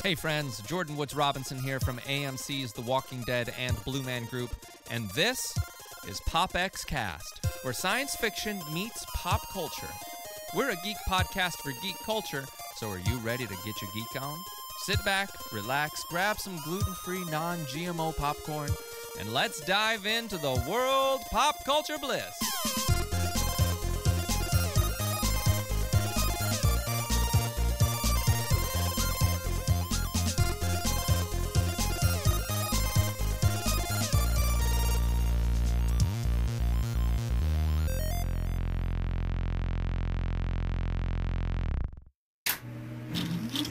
Hey friends, Jordan Woods Robinson here from AMC's The Walking Dead and Blue Man Group, and this is PopXcast, where science fiction meets pop culture. We're a geek podcast for geek culture, so are you ready to get your geek on? Sit back, relax, grab some gluten-free, non-GMO popcorn, and let's dive into the world pop culture bliss.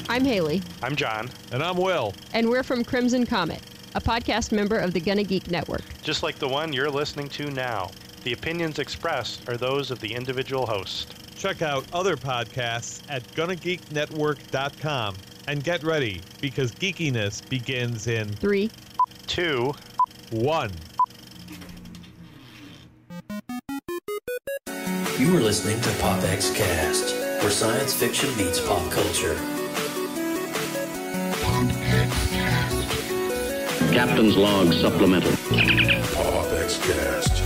I'm Haley. I'm John. And I'm Will. And we're from Crimson Comet, a podcast member of the Gonna Geek Network. Just like the one you're listening to now. The opinions expressed are those of the individual host. Check out other podcasts at GonnaGeekNetwork.com and get ready, because geekiness begins in 3, 2, 1. You are listening to PopXcast, where science fiction meets pop culture. Captain's Log Supplemental. PopXcast.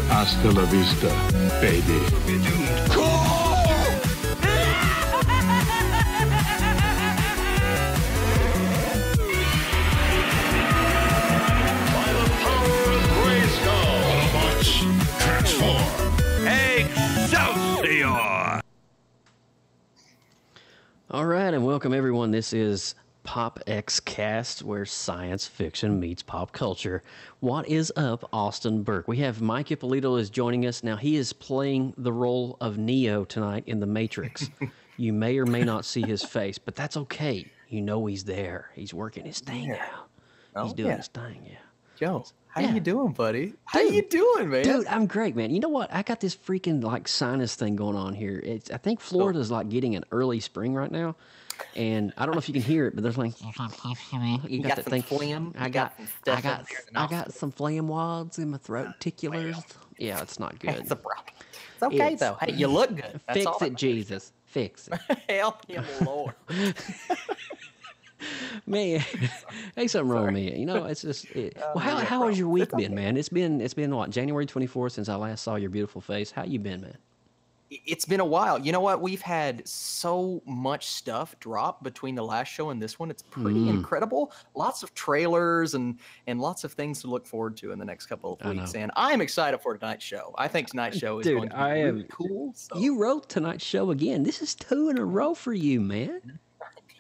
Hasta la vista, baby. By the power of Grayskull, Autobots, transform. Excelsior! All right, and welcome everyone. This is PopXcast, where science fiction meets pop culture. What is up, Austin Burke? We have Mike Ippolito is joining us. Now, he is playing the role of Neo tonight in The Matrix. You may or may not see his face, but that's okay. You know he's there. He's working his thing out. He's doing his thing, Joe, how you doing, buddy? How Dude, you doing, man? Dude, I'm great, man. You know what? I got this freaking like sinus thing going on here. I think Florida's like getting an early spring right now, and I don't know if you can hear it, but there's like you got that some thing. phlegm? I got some phlegm wads in my throat, ticulars. Yeah, it's not good. It's a problem. It's okay though. Hey, you look good. That's Fix all it, Jesus. Fix it. Help him, Lord. Man, ain't something wrong with me. You know, it's just. Well, how has your week been, man? It's been what, January 24th since I last saw your beautiful face. How you been, man? It's been a while. You know what? We've had so much stuff drop between the last show and this one. It's pretty incredible. Lots of trailers and lots of things to look forward to in the next couple of weeks. And I'm excited for tonight's show. I think tonight's show is going to be really cool. So. You wrote tonight's show again. This is 2 in a row for you, man.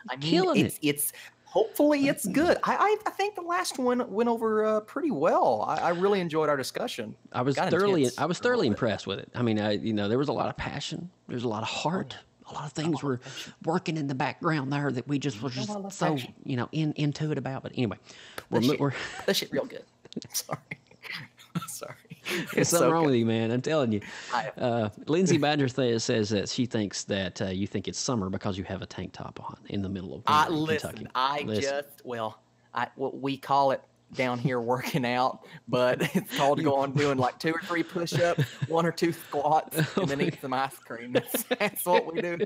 I mean, killing it. It's hopefully it's good. I think the last one went over pretty well. I really enjoyed our discussion. I was thoroughly impressed with it. I mean, there was a lot of passion. There's a lot of heart. A lot of things were working in the background there that we just were just so into it about. But anyway, we're that shit real good. Sorry. There's something wrong with you, man. I'm telling you. Lindsay Badger says that she thinks that you think it's summer because you have a tank top on in the middle of Kentucky. We call it down here working out, but it's called doing like 2 or 3 push-ups, 1 or 2 squats, and then eat some ice cream. That's what we do.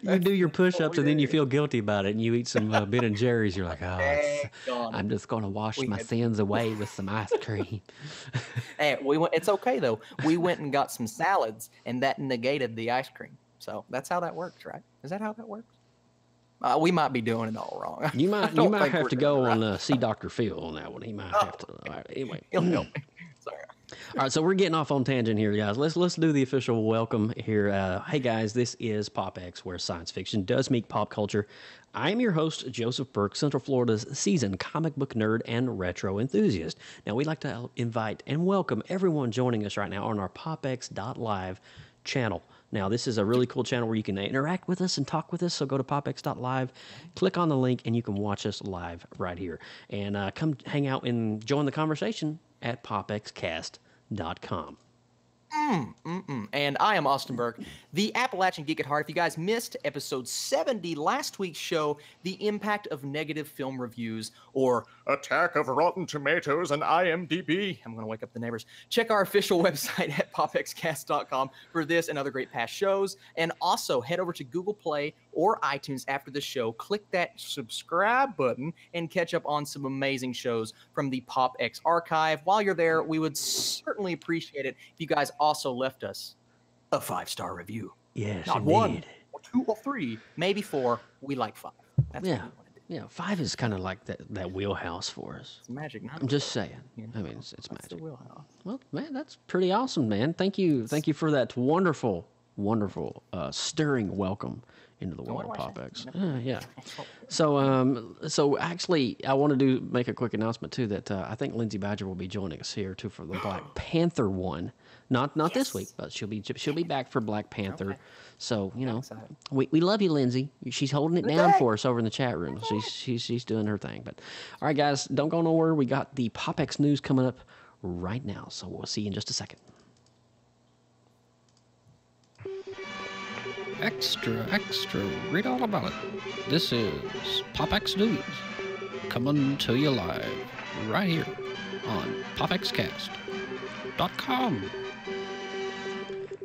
You do your push-ups and then you feel guilty about it, and you eat some Ben and Jerry's. You're like, I'm just going to wash my sins away with some ice cream. Hey, it's okay though. We went and got some salads, and that negated the ice cream. So that's how that works, right? Is that how that works? We might be doing it all wrong. You might have to go on see Dr. Phil on that one. He might have to. All right, anyway, he'll help me. Sorry. All right, so we're getting off on tangent here, guys. Let's do the official welcome here. Hey, guys, this is PopX, where science fiction does meet pop culture. I am your host, Joseph Burke, Central Florida's seasoned comic book nerd and retro enthusiast. Now, we'd like to invite and welcome everyone joining us right now on our PopX.live channel. Now, this is a really cool channel where you can interact with us and talk with us, so go to popx.live, click on the link, and you can watch us live right here. And come hang out and join the conversation at popxcast.com. And I am Austin Burke, the Appalachian Geek at Heart. If you guys missed episode 70, last week's show, the impact of negative film reviews, or attack of Rotten Tomatoes and IMDb. I'm going to wake up the neighbors. Check our official website at PopXcast.com for this and other great past shows. And also head over to Google Play or iTunes after the show. Click that subscribe button and catch up on some amazing shows from the PopX archive. While you're there, we would certainly appreciate it if you guys also left us a 5-star review. Yes, not indeed. 1 or 2 or 3, maybe 4. We like 5. That's what we want to do. Yeah, 5 is kind of like that wheelhouse for us. It's magic number. I'm just saying. You know, I mean, it's magic. the wheelhouse. Well, man, that's pretty awesome, man. Thank you for that wonderful, stirring welcome into the world of PopX. Yeah. So actually, I want to make a quick announcement too that I think Lindsay Badger will be joining us here too for the Black Panther one. Not this week, but she'll be back for Black Panther. Okay. So we love you, Lindsay. She's holding it down for us over in the chat room. She's doing her thing. But all right, guys, don't go nowhere. We got the PopX news coming up right now. So we'll see you in just a second. Extra, read all about it. This is PopX News, coming to you live right here on PopXcast.com.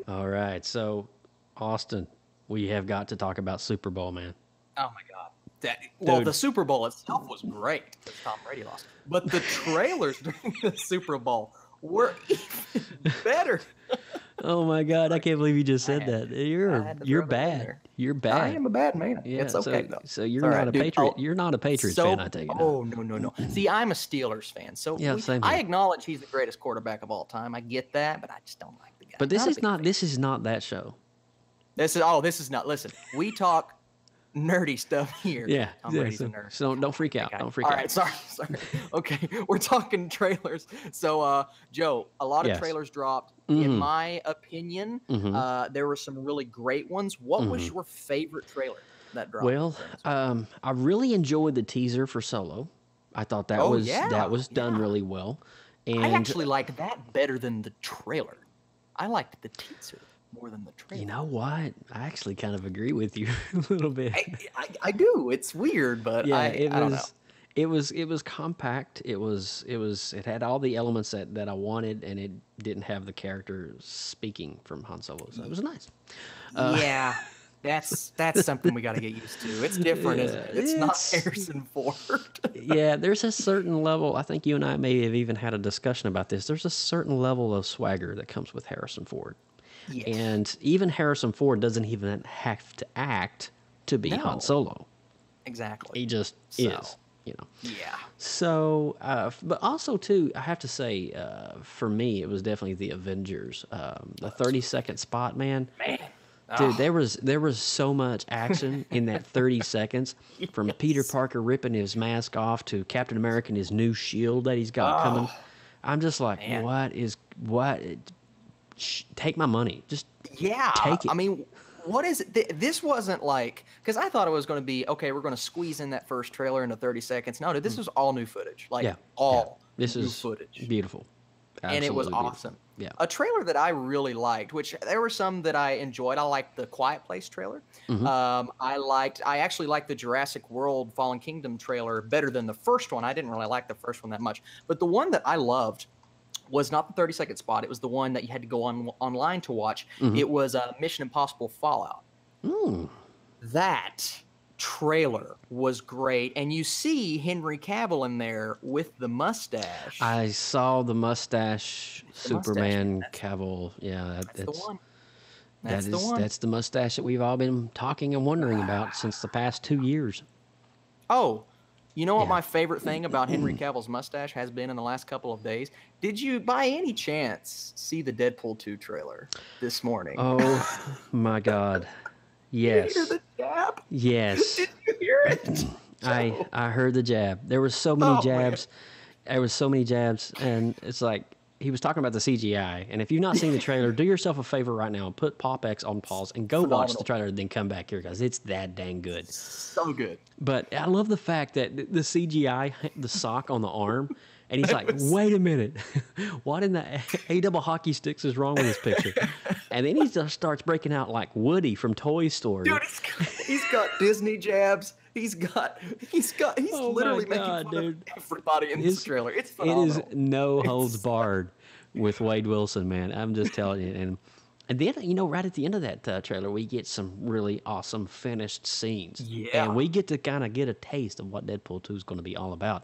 All right, so Austin, we have got to talk about Super Bowl, man. Oh my God. The Super Bowl itself was great because Tom Brady lost, but the trailers during the Super Bowl were even better. Oh my God! I can't believe you just said that. You're bad. You're bad. I am a bad man. Yeah, it's okay though. So you're not a Patriot. You're not a Patriots fan, I take it. Oh no. See, I'm a Steelers fan. So I acknowledge he's the greatest quarterback of all time. I get that, but I just don't like the guy. But this is not that show. This is not. Listen, we talk nerdy stuff here. Yeah. Tom Brady's a nerd. So don't freak out. Don't freak out. All right, sorry. Okay, we're talking trailers. So, Joe, a lot of trailers dropped. Mm-hmm. In my opinion, there were some really great ones. What was your favorite trailer that dropped? Well, I really enjoyed the teaser for Solo. I thought that was done really well. And I actually liked that better than the trailer. I liked the teaser more than the trailer. You know what? I actually kind of agree with you a little bit. I do. It's weird, but yeah, I don't know. It was compact. It had all the elements that I wanted, and it didn't have the character speaking from Han Solo. So it was nice. Yeah. That's something we got to get used to. It's different, isn't it? It's not Harrison Ford. Yeah, there's a certain level. I think you and I may have even had a discussion about this. There's a certain level of swagger that comes with Harrison Ford. Yes. And even Harrison Ford doesn't even have to act to be Han Solo. Exactly. He just is, Yeah. So, but also, too, I have to say, for me, it was definitely the Avengers. The 30-second spot, man. Dude, there was so much action in that 30 seconds, from Peter Parker ripping his mask off to Captain America and his new shield that he's got coming. I'm just like, what? Take my money. Just take it. I mean, what is it? This wasn't like, because I thought it was going to be, okay, we're going to squeeze in that first trailer into 30 seconds. No, dude, this was all new footage. This is footage. Beautiful. Absolutely and it was beautiful. Awesome. Yeah. A trailer that I really liked, which there were some that I enjoyed. I liked the Quiet Place trailer. Mm-hmm. I actually liked the Jurassic World Fallen Kingdom trailer better than the first one. I didn't really like the first one that much. But the one that I loved was not the 30-second spot. It was the one that you had to go online to watch. Mm-hmm. It was Mission Impossible Fallout. That trailer was great. And you see Henry Cavill in there with the mustache. I saw the mustache Superman Cavill. Yeah, that's the one. That's the mustache that we've all been talking and wondering about since the past 2 years. Oh, you know what my favorite thing about Henry Cavill's mustache has been in the last couple of days? Did you, by any chance, see the Deadpool 2 trailer this morning? Oh, my God. Yes. Did you hear the jab? Yes. Did you hear it? I heard the jab. There were so many jabs. Man. There was so many jabs, and it's like, he was talking about the CGI, and if you've not seen the trailer, do yourself a favor right now and put PopX on pause and go watch the trailer and then come back here, guys. It's that dang good. So good. But I love the fact that the CGI, the sock on the arm, And he's like, wait a minute. What in the A-double hockey sticks is wrong with this picture? And then he just starts breaking out like Woody from Toy Story. Dude, he's got Disney jabs. He's literally making fun of everybody in this trailer. It's phenomenal. It is no holds barred with Wade Wilson, man. I'm just telling you. And then, right at the end of that trailer, we get some really awesome finished scenes. Yeah. And we get to kind of get a taste of what Deadpool 2 is going to be all about.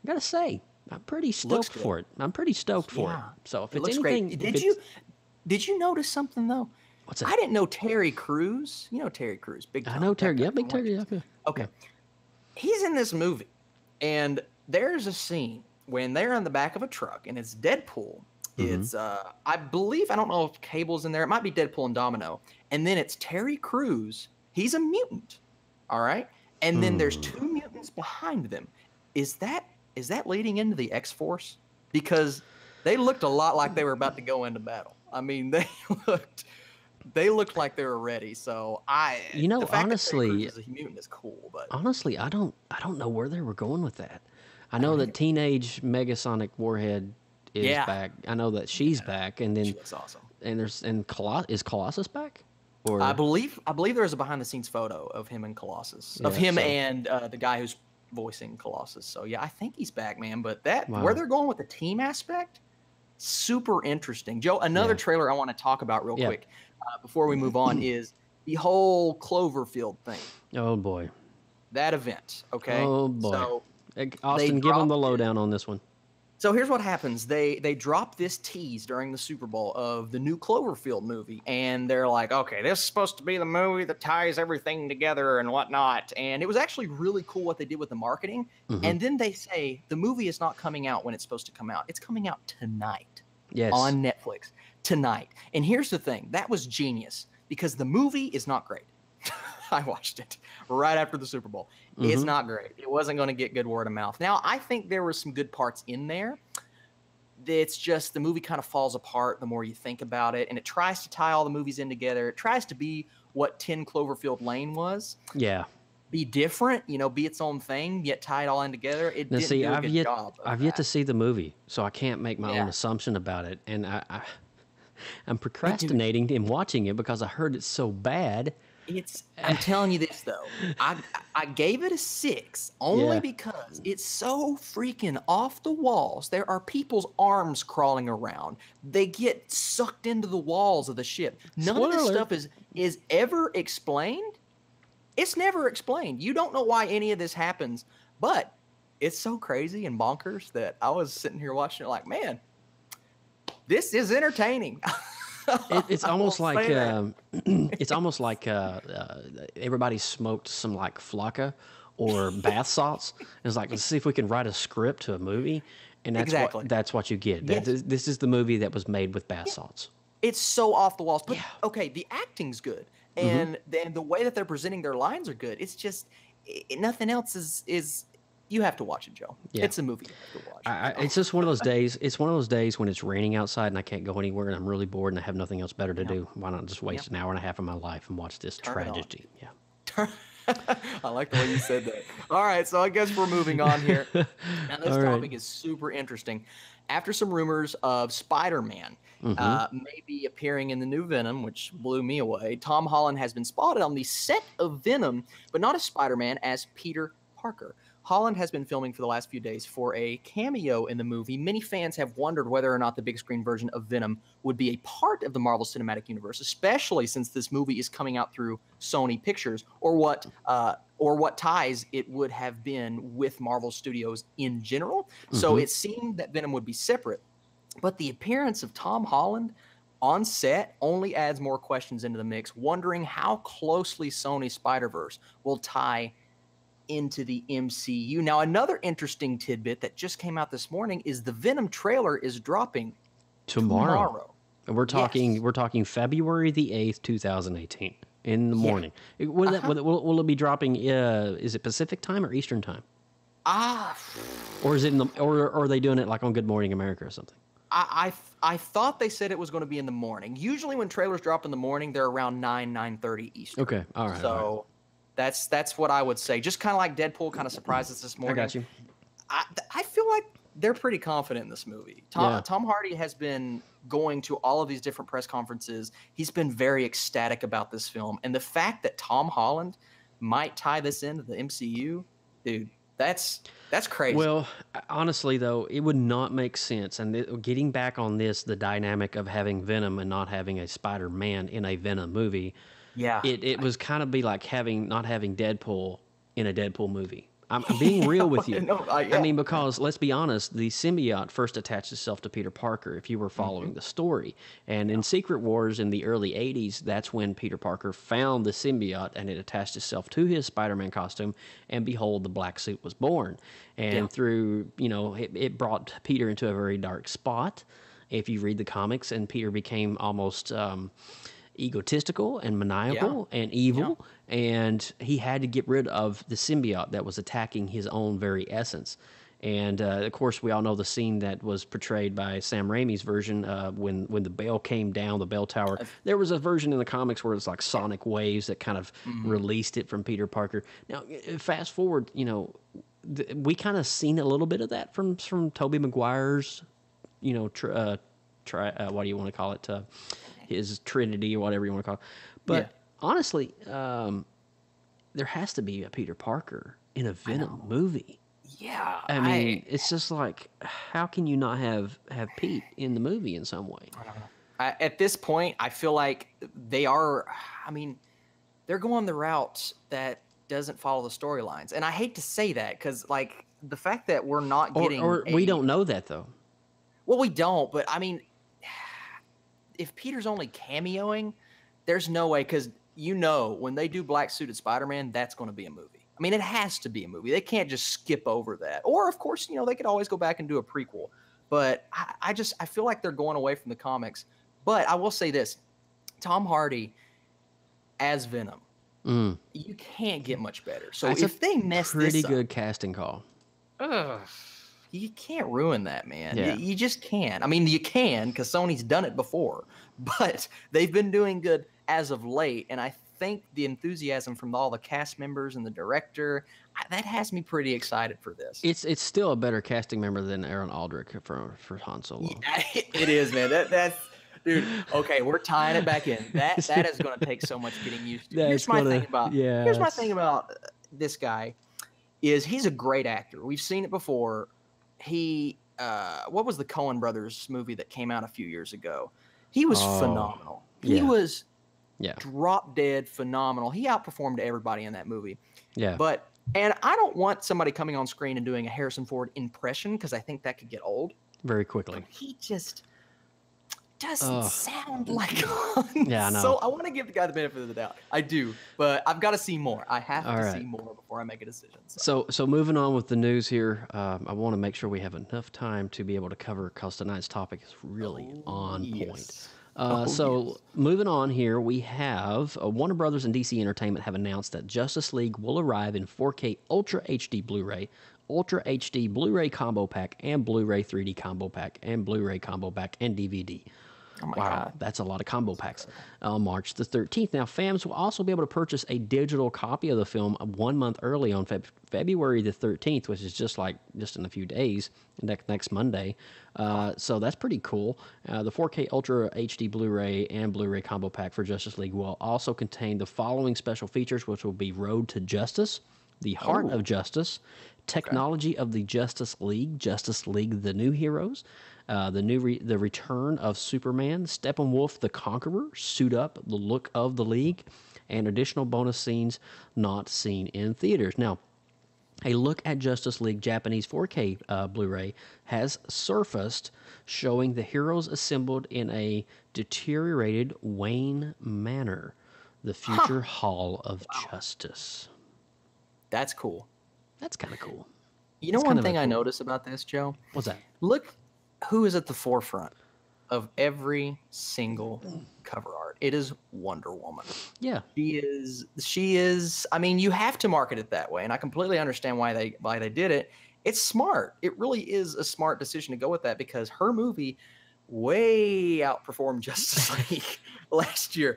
I got to say, I'm pretty stoked for it. So if it's anything... Great. Did you notice something, though? What's that? I didn't know Terry Crews. You know Terry Crews. Big time. I know Terry. Yeah, big Terry. Yeah. Okay. He's in this movie. And there's a scene when they're in the back of a truck, and it's Deadpool. It's, I believe, I don't know if Cable's in there. It might be Deadpool and Domino. And then it's Terry Crews. He's a mutant. All right? And then there's 2 mutants behind them. Is that leading into the X-Force? Because they looked a lot like they were about to go into battle. I mean, they looked like they were ready. So the fact honestly, that Terry Crews is a mutant is cool. But honestly, I don't know where they were going with that. I know that Teenage Megasonic Warhead is back. I know that she's back, and then she looks awesome. And is Colossus back? Or I believe there's a behind the scenes photo of him and Colossus, and the guy who's voicing Colossus. So yeah, I think he's back, man. But where they're going with the team aspect, super interesting. Joe, another trailer I want to talk about real quick before we move on is the whole Cloverfield thing. Oh boy, that event. Okay. Oh boy. So Austin, give them the lowdown on this one. So here's what happens. They drop this tease during the Super Bowl of the new Cloverfield movie, and they're like, okay, this is supposed to be the movie that ties everything together and whatnot. And it was actually really cool what they did with the marketing. And then they say the movie is not coming out when it's supposed to come out. It's coming out tonight on Netflix. Tonight. And here's the thing. That was genius because the movie is not great. I watched it right after the Super Bowl. It's not great. It wasn't going to get good word of mouth. Now, I think there were some good parts in there. It's just the movie kind of falls apart the more you think about it, and it tries to tie all the movies in together. It tries to be what 10 Cloverfield Lane was. Yeah. Be different, be its own thing, yet tie it all in together. It didn't do a good job. I've yet to see the movie, so I can't make my own assumption about it, and I'm procrastinating in watching it because I heard it's so bad. I'm telling you this though, I gave it a 6 only because it's so freaking off the walls. There are people's arms crawling around. They get sucked into the walls of the ship. None of this stuff is ever explained. It's never explained. You don't know why any of this happens, but it's so crazy and bonkers that I was sitting here watching it like, man, this is entertaining. It's almost like everybody smoked some like Flocka or bath salts. It's like, let's see if we can write a script to a movie, and that's what you get. Yes. This is the movie that was made with bath salts. It's so off the walls, but okay, the acting's good, and the way that they're presenting their lines are good. It's just nothing else is. You have to watch it, Joe. Yeah. It's a movie you have to watch. It's just one of those days. It's one of those days when it's raining outside and I can't go anywhere and I'm really bored and I have nothing else better to do. Why not just waste an hour and a half of my life and watch this tragedy? Yeah. I like the way you said that. All right, so I guess we're moving on here. Now, this topic is super interesting. After some rumors of Spider-Man maybe appearing in the new Venom, which blew me away, Tom Holland has been spotted on the set of Venom, but not as Spider-Man, as Peter Parker. Holland has been filming for the last few days for a cameo in the movie. Many fans have wondered whether or not the big screen version of Venom would be a part of the Marvel Cinematic Universe, especially since this movie is coming out through Sony Pictures, or what ties it would have been with Marvel Studios in general. So it seemed that Venom would be separate, but the appearance of Tom Holland on set only adds more questions into the mix, wondering how closely Sony's Spider-Verse will tie into the MCU. Now, another interesting tidbit that just came out this morning is the Venom trailer is dropping tomorrow. And we're talking February the 8th, 2018 in the morning. Will it be dropping is it Pacific time or Eastern time? Or is it or are they doing it like on Good Morning America or something? I thought they said it was going to be in the morning. Usually when trailers drop in the morning, they're around 9:30 Eastern. Okay. All right. So that's what I would say. Just kind of like Deadpool kind of surprised us this morning. I got you. I feel like they're pretty confident in this movie. Tom Hardy has been going to all of these different press conferences. He's been very ecstatic about this film. And the fact that Tom Holland might tie this into the MCU, dude, that's crazy. Well, honestly, though, it would not make sense. And getting back on this, the dynamic of having Venom and not having a Spider-Man in a Venom movie, it was kind of be like not having Deadpool in a Deadpool movie. I'm being real with you. I mean, because let's be honest, the symbiote first attached itself to Peter Parker, if you were following the story. And in Secret Wars in the early 80s, that's when Peter Parker found the symbiote and it attached itself to his Spider-Man costume. And behold, the black suit was born. And through, it brought Peter into a very dark spot. If you read the comics, and Peter became almost egotistical and maniacal and evil, and he had to get rid of the symbiote that was attacking his own very essence. And of course, we all know the scene that was portrayed by Sam Raimi's version when the bell came down, the bell tower. There was a version in the comics where it's like sonic waves that kind of released it from Peter Parker. Now, fast forward, we kind of seen a little bit of that from Tobey Maguire's, what do you want to call it? His Trinity or whatever you want to call it. But honestly, there has to be a Peter Parker in a Venom movie. Yeah. I mean, it's just like, how can you not have Pete in the movie in some way? I don't know. At this point, I feel like they're going the route that doesn't follow the storylines. And I hate to say that because, like, the fact that we're not getting... Or we don't know that, though. Well, we don't, but I mean... If Peter's only cameoing, there's no way, because when they do Black Suited Spider-Man, that's going to be a movie. I mean, it has to be a movie. They can't just skip over that. Or, of course, they could always go back and do a prequel. But I feel like they're going away from the comics. But I will say this. Tom Hardy as Venom, you can't get much better. So that's if they mess this up... Pretty good casting call. You can't ruin that, man. Yeah. You just can't. I mean, you can because Sony's done it before, but they've been doing good as of late. And I think the enthusiasm from all the cast members and the director, that has me pretty excited for this. It's still a better casting member than Aaron Aldrich for Han Solo. Yeah, it is, man. That's dude. Okay, we're tying it back in. That is going to take so much getting used to. Here's my thing about this guy is he's a great actor. We've seen it before. What was the Coen Brothers movie that came out a few years ago? He was phenomenal. He was drop dead phenomenal. He outperformed everybody in that movie. Yeah. And I don't want somebody coming on screen and doing a Harrison Ford impression because I think that could get old very quickly. But he just doesn't sound like Han. Yeah, I know. So I want to give the guy the benefit of the doubt. I do, but I've got to see more. I have to see more before I make a decision. So moving on with the news here, I want to make sure we have enough time to be able to cover because tonight's topic is really on point. Moving on here, we have Warner Brothers and DC Entertainment have announced that Justice League will arrive in 4K Ultra HD Blu-ray, Ultra HD Blu-ray Combo Pack, and Blu-ray 3D Combo Pack, and Blu-ray Combo Pack, and DVD. Oh my God. That's a lot of combo packs. March the 13th. Now, fans will also be able to purchase a digital copy of the film 1 month early on February the 13th, which is just in a few days, next Monday. So that's pretty cool. The 4K Ultra HD Blu-ray and Blu-ray combo pack for Justice League will also contain the following special features, which will be Road to Justice, The Heart of Justice, Technology of the Justice League The New Heroes, the Return of Superman, Steppenwolf the Conqueror, Suit Up, The Look of the League, and additional bonus scenes not seen in theaters. Now, a look at Justice League Japanese 4K Blu-ray has surfaced, showing the heroes assembled in a deteriorated Wayne Manor, the future Hall of Justice. That's cool. That's kind of cool. You know, one thing I noticed about this, Joe? What's that? Look who is at the forefront of every single cover art. It is Wonder Woman. Yeah. She is, I mean, you have to market it that way, and I completely understand why they did it. It's smart. It really is a smart decision to go with that because her movie way outperformed Justice League last year,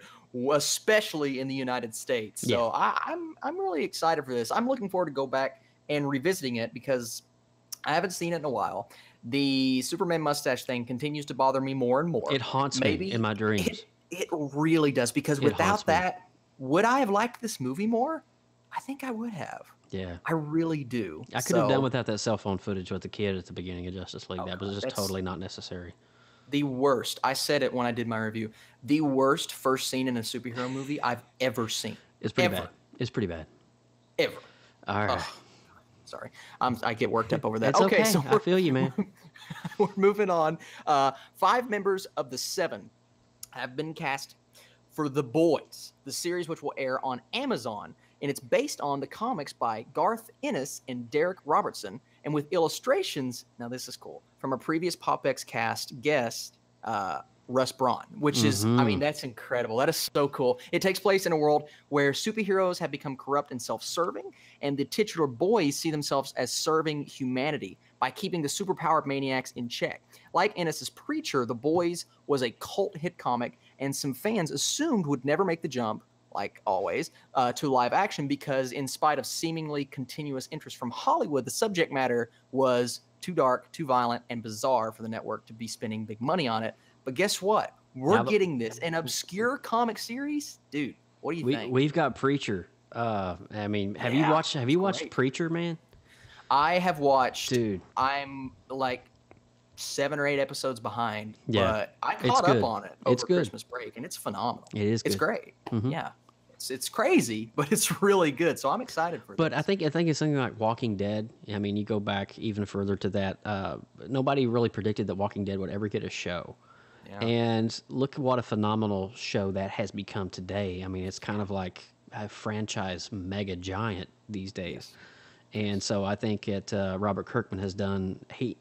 especially in the United States. So I'm really excited for this. I'm looking forward to go back and revisiting it because I haven't seen it in a while. The Superman mustache thing continues to bother me more and more. It haunts me in my dreams. It really does, because without that, would I have liked this movie more? I think I would have. Yeah. I really do. I could have done without that cell phone footage with the kid at the beginning of Justice League. That was just totally not necessary. The worst. I said it when I did my review. The worst first scene in a superhero movie I've ever seen. It's pretty bad. It's pretty bad. Ever. All right. Sorry. I get worked up over that. That's okay. So I feel you, man. We're moving on. 5 members of the 7 have been cast for The Boys, the series which will air on Amazon. And it's based on the comics by Garth Ennis and Derek Robertson, and with illustrations, now this is cool, from a previous PopXcast guest, Russ Braun, which is, I mean, that's incredible. That is so cool. It takes place in a world where superheroes have become corrupt and self-serving, and the titular boys see themselves as serving humanity by keeping the superpowered maniacs in check. Like Ennis's Preacher, The Boys was a cult hit comic, and some fans assumed would never make the jump, like always, to live action, because in spite of seemingly continuous interest from Hollywood, the subject matter was too dark, too violent, and bizarre for the network to be spending big money on it. But guess what? We're getting this, an obscure comic series, dude. What do you think? We've got Preacher. I mean, have you watched Preacher, man? I have watched. Dude, I'm like 7 or 8 episodes behind, yeah, but I caught up on it over Christmas break, and it's phenomenal. It is. It's great. Yeah. It's crazy, but it's really good. So I'm excited for But I think it's something like Walking Dead. I mean, you go back even further to that. Nobody really predicted that Walking Dead would ever get a show. Yeah. And look what a phenomenal show that has become today. I mean, it's kind of like a franchise mega giant these days. Yes. And so I think Robert Kirkman has done. He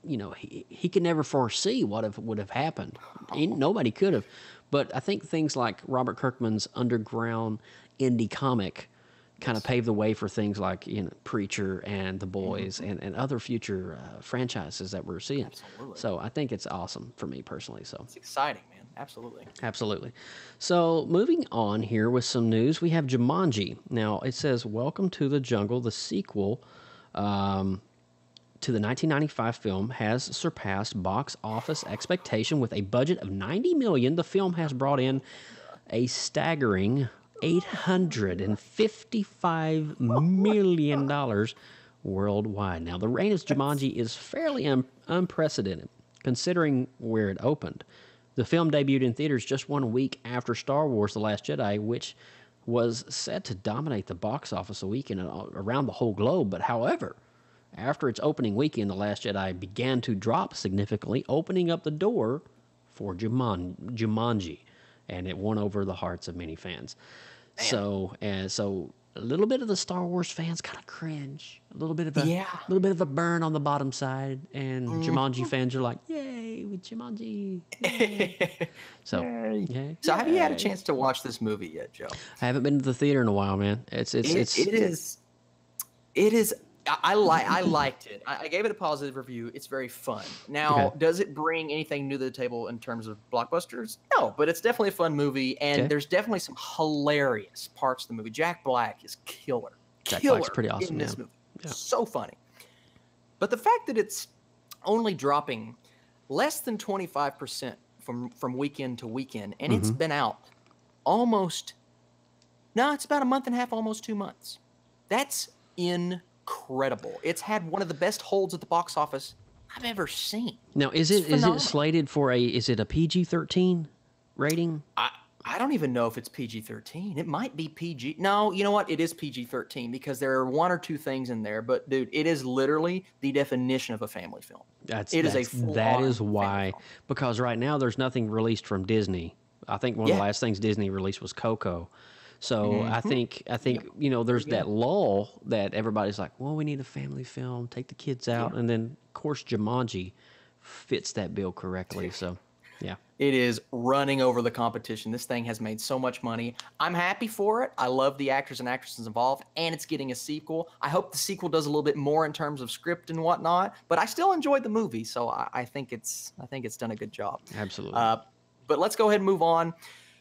could never foresee what would have happened. Nobody could have. But I think things like Robert Kirkman's underground indie comic kind of paved the way for things like Preacher and The Boys and other future franchises that we're seeing. Absolutely. So I think it's awesome for me personally. So it's exciting, man. Absolutely. Absolutely. So moving on here with some news, we have Jumanji. Now it says, "Welcome to the Jungle," the sequel to the 1995 film, has surpassed box office expectation with a budget of $90 million. The film has brought in a staggering $855 million worldwide. Now, the reign of Jumanji is fairly unprecedented, considering where it opened. The film debuted in theaters just 1 week after Star Wars: The Last Jedi, which was set to dominate the box office a weekend around the whole globe. But however, after its opening weekend, The Last Jedi began to drop significantly, opening up the door for Jumanji, and it won over the hearts of many fans. So a little bit of the Star Wars fans kind of cringe, a little bit of a burn on the bottom side, and Jumanji fans are like, "Yay with Jumanji!" Yay. So, yay. So have you had a chance to watch this movie yet, Joe? I haven't been to the theater in a while, man. It is. I liked it. I gave it a positive review. It's very fun. Now, does it bring anything new to the table in terms of blockbusters? No, but it's definitely a fun movie, and there's definitely some hilarious parts of the movie. Jack Black is killer. Jack Black's pretty awesome in this movie. Yeah. So funny. But the fact that it's only dropping less than 25% from weekend to weekend, and it's been out it's about a month and a half, almost 2 months. That's incredible. It's had one of the best holds at the box office I've ever seen. Now, is it slated for a PG-13 rating? I don't even know if it's PG-13. It might be PG. No, you know what? It is PG-13 because there are 1 or 2 things in there. But dude, it is literally the definition of a family film. That is why, because right now there's nothing released from Disney. I think one of the last things Disney released was Coco. So I think there's that lull that everybody's like, well, we need a family film, take the kids out, and then of course Jumanji fits that bill correctly. So yeah, it is running over the competition. This thing has made so much money. I'm happy for it. I love the actors and actresses involved, and it's getting a sequel. I hope the sequel does a little bit more in terms of script and whatnot. But I still enjoyed the movie, so I think it's done a good job. Absolutely. But let's go ahead and move on.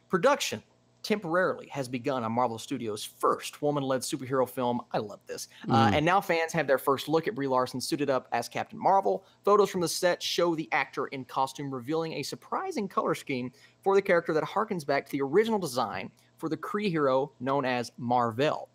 Production temporarily has begun on Marvel Studios' first woman-led superhero film. I love this. And now fans have their first look at Brie Larson suited up as Captain Marvel. Photos from the set show the actor in costume revealing a surprising color scheme for the character that harkens back to the original design for the Kree hero known as Mar-Vell.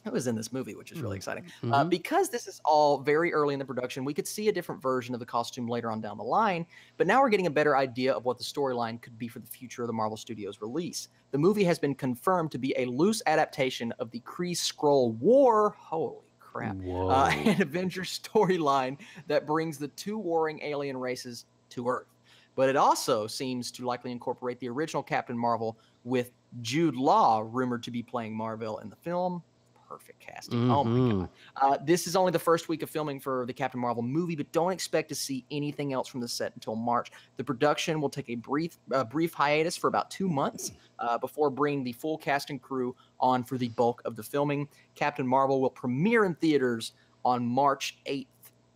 It was in this movie, which is really exciting. Because this is all very early in the production, we could see a different version of the costume later on down the line, but now we're getting a better idea of what the storyline could be for the future of the Marvel Studios release. The movie has been confirmed to be a loose adaptation of the Kree Skrull War, holy crap, an Avengers storyline that brings the two warring alien races to Earth. But it also seems to likely incorporate the original Captain Marvel, with Jude Law rumored to be playing Mar-Vell in the film. Perfect casting. Oh my God. This is only the first week of filming for the Captain Marvel movie, but don't expect to see anything else from the set until March. The production will take a brief hiatus for about 2 months before bringing the full cast and crew on for the bulk of the filming. Captain Marvel will premiere in theaters on March 8th,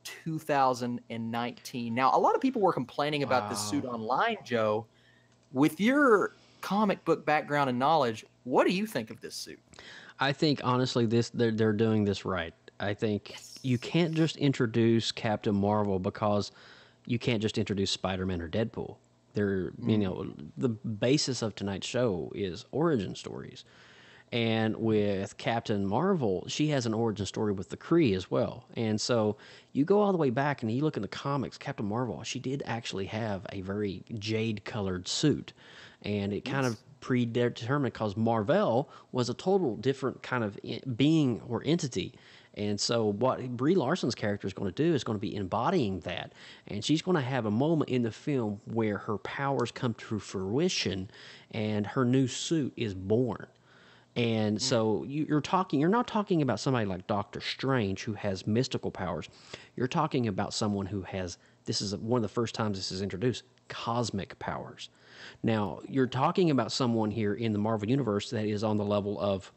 2019. Now, a lot of people were complaining about this suit online, Joe. With your comic book background and knowledge, what do you think of this suit? I think honestly, they're doing this right. I think you can't just introduce Captain Marvel because you can't just introduce Spider-Man or Deadpool. They're the basis of tonight's show is origin stories, and with Captain Marvel, she has an origin story with the Kree as well. And so you go all the way back and you look in the comics, Captain Marvel, she did actually have a very jade-colored suit, and it kind of predetermined because Mar-Vell was a total different kind of being or entity. And so what Brie Larson's character is going to do is going to be embodying that. And she's going to have a moment in the film where her powers come to fruition and her new suit is born. And so you're not talking about somebody like Doctor Strange who has mystical powers. You're talking about someone who has, this is one of the first times this is introduced, cosmic powers. Now, you're talking about someone here in the Marvel Universe that is on the level of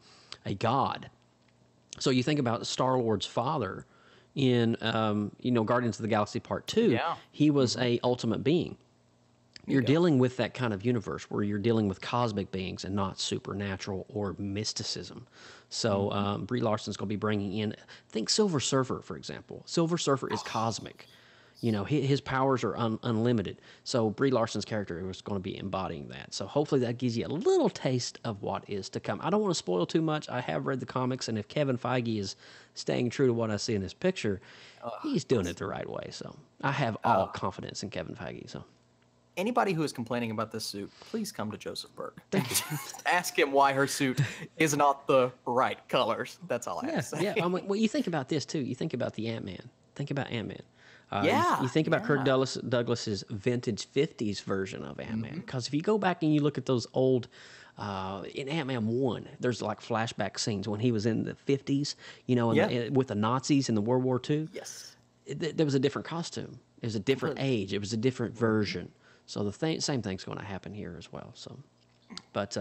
a god. So you think about Star-Lord's father in, Guardians of the Galaxy Part 2. Yeah. He was a ultimate being. You're dealing with that kind of universe where you're dealing with cosmic beings and not supernatural or mysticism. So Brie Larson's going to be bringing in, think Silver Surfer, for example. Silver Surfer is cosmic. His powers are unlimited. So Brie Larson's character was going to be embodying that. So hopefully that gives you a little taste of what is to come. I don't want to spoil too much. I have read the comics, and if Kevin Feige is staying true to what I see in this picture, he's doing it the right way. So I have all confidence in Kevin Feige. So anybody who is complaining about this suit, please come to Joseph Burke. Ask him why her suit is not the right colors. That's all I have to say. Yeah. Well, you think about this too. You think about the Ant-Man. Think about Ant-Man. You think about Kirk Douglas's vintage 50s version of Ant-Man. Because if you go back and you look at those old, in Ant-Man 1, there's like flashback scenes when he was in the 50s, with the Nazis in the World War II. Yes. There was a different costume. It was a different age. It was a different version. So the same thing's going to happen here as well. So, but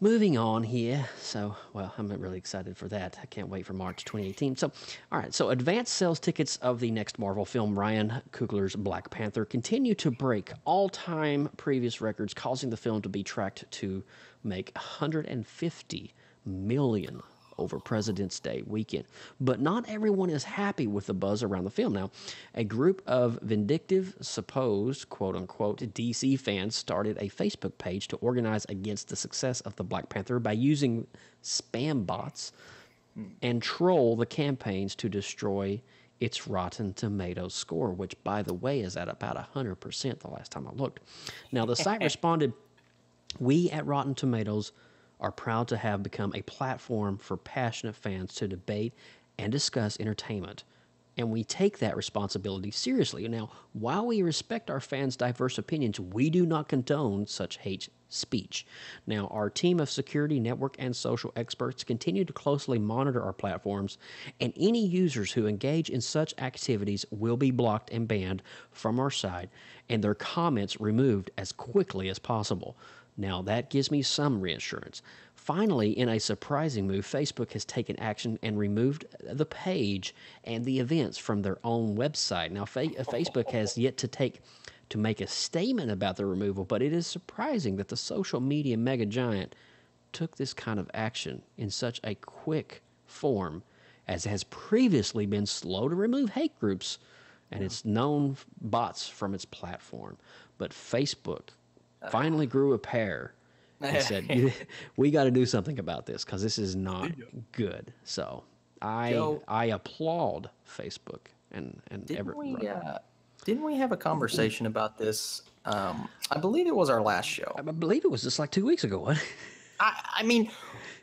moving on here. So, I'm really excited for that. I can't wait for March 2018. So, all right. So, advanced sales tickets of the next Marvel film, Ryan Coogler's Black Panther, continue to break all-time previous records, causing the film to be tracked to make $150 million over President's Day weekend. But not everyone is happy with the buzz around the film. Now, a group of vindictive, supposed, quote-unquote, DC fans started a Facebook page to organize against the success of the Black Panther by using spam bots and troll the campaigns to destroy its Rotten Tomatoes score, which, by the way, is at about 100% the last time I looked. Now, the site responded, "We at Rotten Tomatoes are proud to have become a platform for passionate fans to debate and discuss entertainment, and we take that responsibility seriously. Now, while we respect our fans' diverse opinions, we do not condone such hate speech." Now, our team of security, network, and social experts continue to closely monitor our platforms, and any users who engage in such activities will be blocked and banned from our site, and their comments removed as quickly as possible. Now, that gives me some reassurance. Finally, in a surprising move, Facebook has taken action and removed the page and the events from their own website. Now, Facebook has yet to take to make a statement about the removal, but it is surprising that the social media mega giant took this kind of action in such a quick form, as has previously been slow to remove hate groups and its known bots from its platform. But Facebook finally grew a pair and said, we got to do something about this because this is not good. So I applaud Facebook and Didn't we have a conversation about this? I believe it was our last show. I believe it was just like 2 weeks ago. What? I mean,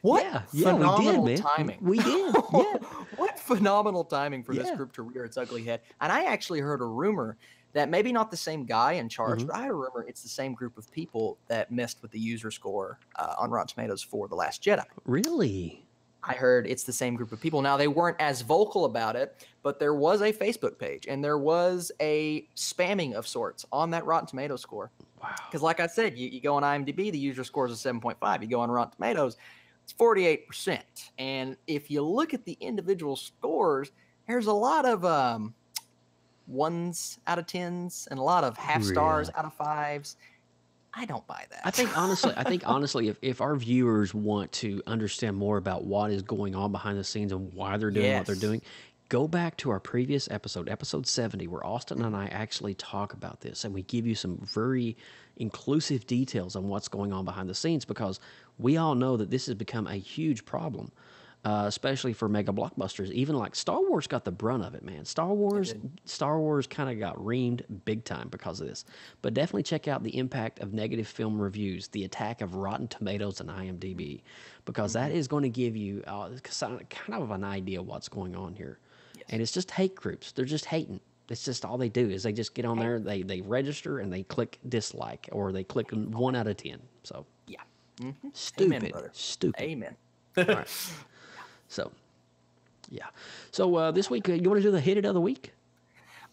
what phenomenal timing. We did. Yeah. What phenomenal timing for this group to rear its ugly head. And I actually heard a rumor that maybe not the same guy in charge, but I heard a rumor it's the same group of people that messed with the user score on Rotten Tomatoes for The Last Jedi. Really? I heard it's the same group of people. Now, they weren't as vocal about it, but there was a Facebook page and there was a spamming of sorts on that Rotten Tomatoes score. Wow. Because like I said, you go on IMDb, the user score is a 7.5. You go on Rotten Tomatoes, it's 48%. And if you look at the individual scores, there's a lot of 1s out of 10s and a lot of half stars out of 5s. I don't buy that. I think honestly, if our viewers want to understand more about what is going on behind the scenes and why they're doing what they're doing, go back to our previous episode, episode 70, where Austin and I actually talk about this, and we give you some very inclusive details on what's going on behind the scenes, because we all know that this has become a huge problem, especially for mega blockbusters. Even like Star Wars got the brunt of it, man. Star Wars kind of got reamed big time because of this. But definitely check out the impact of negative film reviews, the attack of Rotten Tomatoes and IMDb, because that is going to give you kind of an idea of what's going on here. And it's just hate groups. They're just hating. It's just all they do is they just get on there, they register, and they click dislike, or they click 1 out of 10. So stupid. Amen, brother. Stupid. Amen. All right. So, yeah. So this week, you want to do the hit it of the week?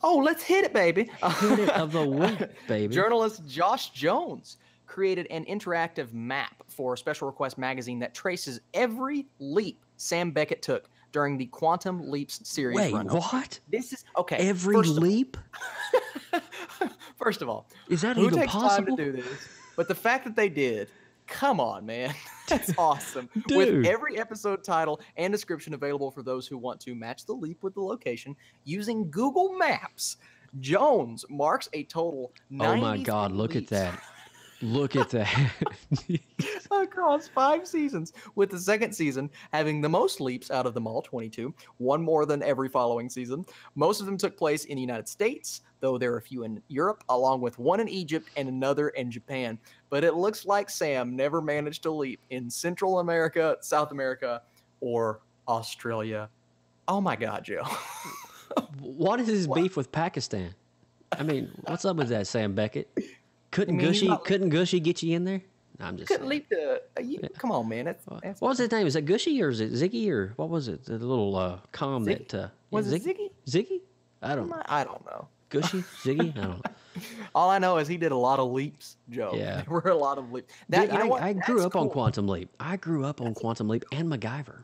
Oh, let's hit it, baby. Hit it of the week, baby. Journalist Josh Jones created an interactive map for Special Request magazine that traces every leap Sam Beckett took during the Quantum Leaps series run. Wait, what? This is okay. Every leap? First of all, is that who even takes possible? time to do this? But the fact that they did, come on, man. That's awesome. Dude. With every episode title and description available for those who want to match the leap with the location using Google Maps, Jones marks a total 93 Oh my God, look at that. Look at that. across 5 seasons, with the second season having the most leaps out of them all, 22, one more than every following season. Most of them took place in the United States, though there are a few in Europe, along with one in Egypt and another in Japan. But it looks like Sam never managed to leap in Central America, South America, or Australia. Oh my God, Joe. What is his beef with Pakistan? I mean, what's up with that, Sam Beckett? Couldn't Gushy get you in there? No, I'm just couldn't leap to come on, man. That's what was his name? Is it Gushy or is it Ziggy or what was it? The little calm Ziggy? that Was it Ziggy? Ziggy? I don't know. I don't know. Gushy? Ziggy? I don't know. All I know is he did a lot of leaps, Joe. Yeah. There were a lot of leaps. Dude, you know what? I grew That's up on cool. Quantum Leap. I grew up on Quantum Leap and MacGyver.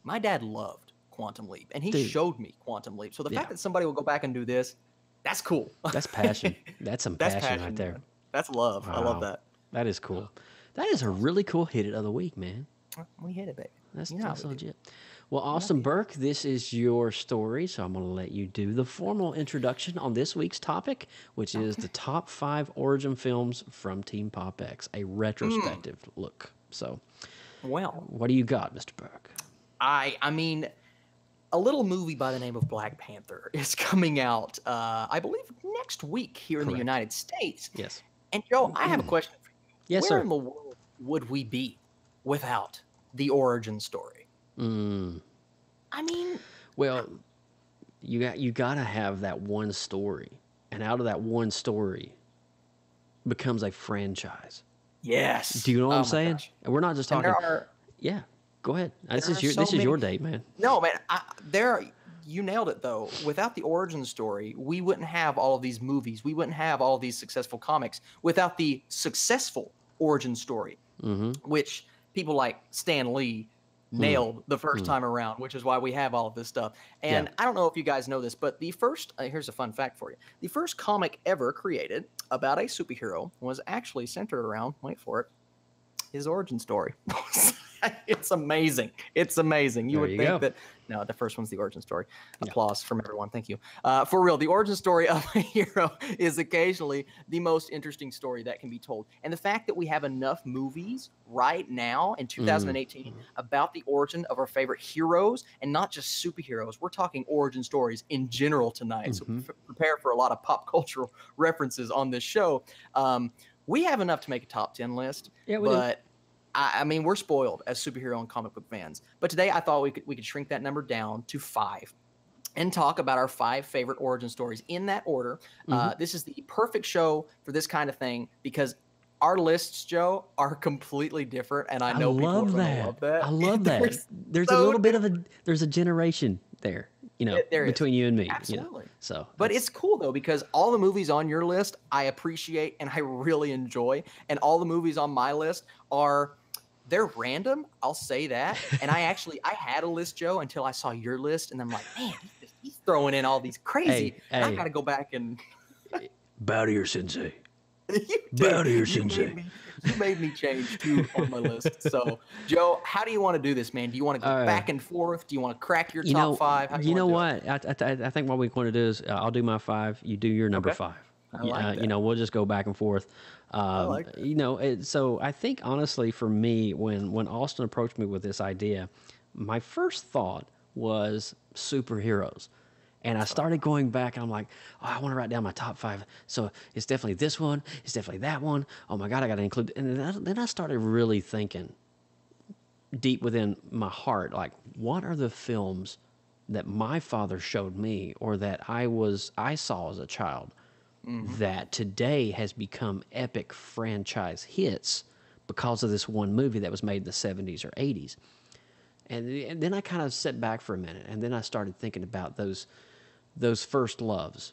My dad loved Quantum Leap, and he Dude. showed me Quantum Leap. So the fact that somebody will go back and do this, that's cool. That's passion. That's some passion right there. Man. That's love. I love that. That is cool. That is a really cool hit it of the week, man. We hit it, baby. That's You know how we do. legit. Well, Austin Burke, this is your story, so I'm going to let you do the formal introduction on this week's topic, which is the top 5 origin films from Team PopX, a retrospective look. So, well, what do you got, Mr. Burke? I mean, a little movie by the name of Black Panther is coming out, I believe, next week here in the United States. Yes. And Joe, I have a question for you. Yes, Where sir. in the world would we be without the origin story? I mean, well, you got to have that one story, and out of that one story becomes a franchise. Yes. Do you know what I'm my saying? gosh. And we're not just talking. Yeah. Go ahead. This is your date, man. No, man. You nailed it, though. Without the origin story, we wouldn't have all of these movies. We wouldn't have all these successful comics without the successful origin story, which people like Stan Lee nailed the first time around, which is why we have all of this stuff. And I don't know if you guys know this, but the first, here's a fun fact for you. The first comic ever created about a superhero was actually centered around, wait for it, his origin story. It's amazing. It's amazing. You would think that, no, the first one's the origin story. Applause from everyone. Thank you. For real, the origin story of a hero is occasionally the most interesting story that can be told. And the fact that we have enough movies right now in 2018 about the origin of our favorite heroes, and not just superheroes. We're talking origin stories in general tonight. So prepare for a lot of pop cultural references on this show. We have enough to make a top 10 list, but I mean, we're spoiled as superhero and comic book fans. But today I thought we could shrink that number down to 5 and talk about our 5 favorite origin stories in that order. This is the perfect show for this kind of thing because our lists, Joe, are completely different, and I know people are going to love that. I love that. There's a little bit of there's a generation there, between you and me. Absolutely. So, but it's cool though because all the movies on your list I appreciate and I really enjoy, and all the movies on my list they're random. I'll say that. And I had a list, Joe, until I saw your list, and I'm like, man, he's throwing in all these crazy. And I got to go back and bow to your sensei. Bow to your sensei. You made me change 2 on my list. So, Joe, how do you want to do this, man? Do you want to go back and forth? Do you want to crack your top 5? How do you know what? I think what we want to do is I'll do my 5. You do your number 5. I like that. We'll just go back and forth. I like that. So I think honestly for me, when Austin approached me with this idea, my first thought was superheroes. And I started going back, and I'm like, I want to write down my top 5. So it's definitely this one. It's definitely that one. Oh, my God, I got to include. And then I started really thinking deep within my heart, like, what are the films that my father showed me or that I saw as a child that today has become epic franchise hits because of this one movie that was made in the 70s or 80s. And then I kind of sat back for a minute, and then I started thinking about those first loves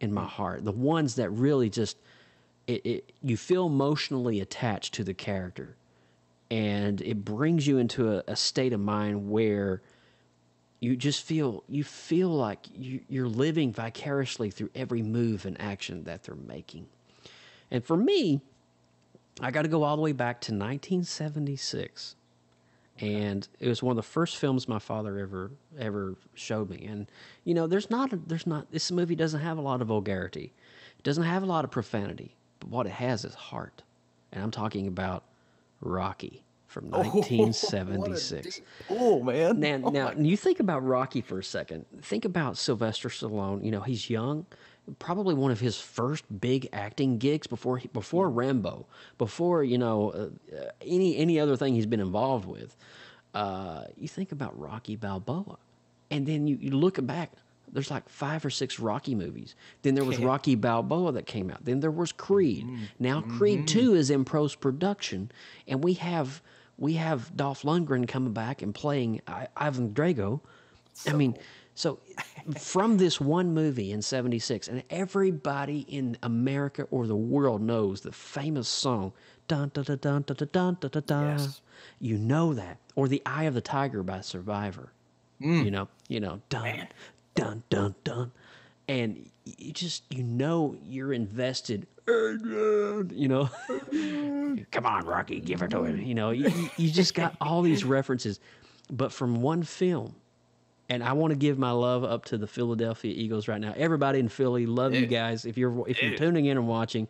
in my heart, the ones that really just you feel emotionally attached to the character, and it brings you into a state of mind where you just feel like you're living vicariously through every move and action that they're making. And for me, I got to go all the way back to 1976. And it was one of the first films my father ever showed me. And this movie doesn't have a lot of vulgarity. It doesn't have a lot of profanity, but what it has is heart. And I'm talking about Rocky from 1976. Oh man. Now you think about Rocky for a second. Think about Sylvester Stallone. He's young, probably one of his first big acting gigs before Rambo, before any other thing he's been involved with. You think about Rocky Balboa, and then you look back. There's like 5 or 6 Rocky movies. Then there was Rocky Balboa that came out. Then there was Creed. Now Creed 2 is in post-production, and we have Dolph Lundgren coming back and playing Ivan Drago. So from this one movie in 76, and everybody in America or the world knows the famous song, dun dun dun dun dun dun dun dun dun. Yes. You know that. Or The Eye of the Tiger by Survivor. Dun dun dun dun. And you're invested. Come on, Rocky, give it to him. You just got all these references, but from one film. And I want to give my love up to the Philadelphia Eagles right now. Everybody in Philly, love you guys. If you're tuning in and watching,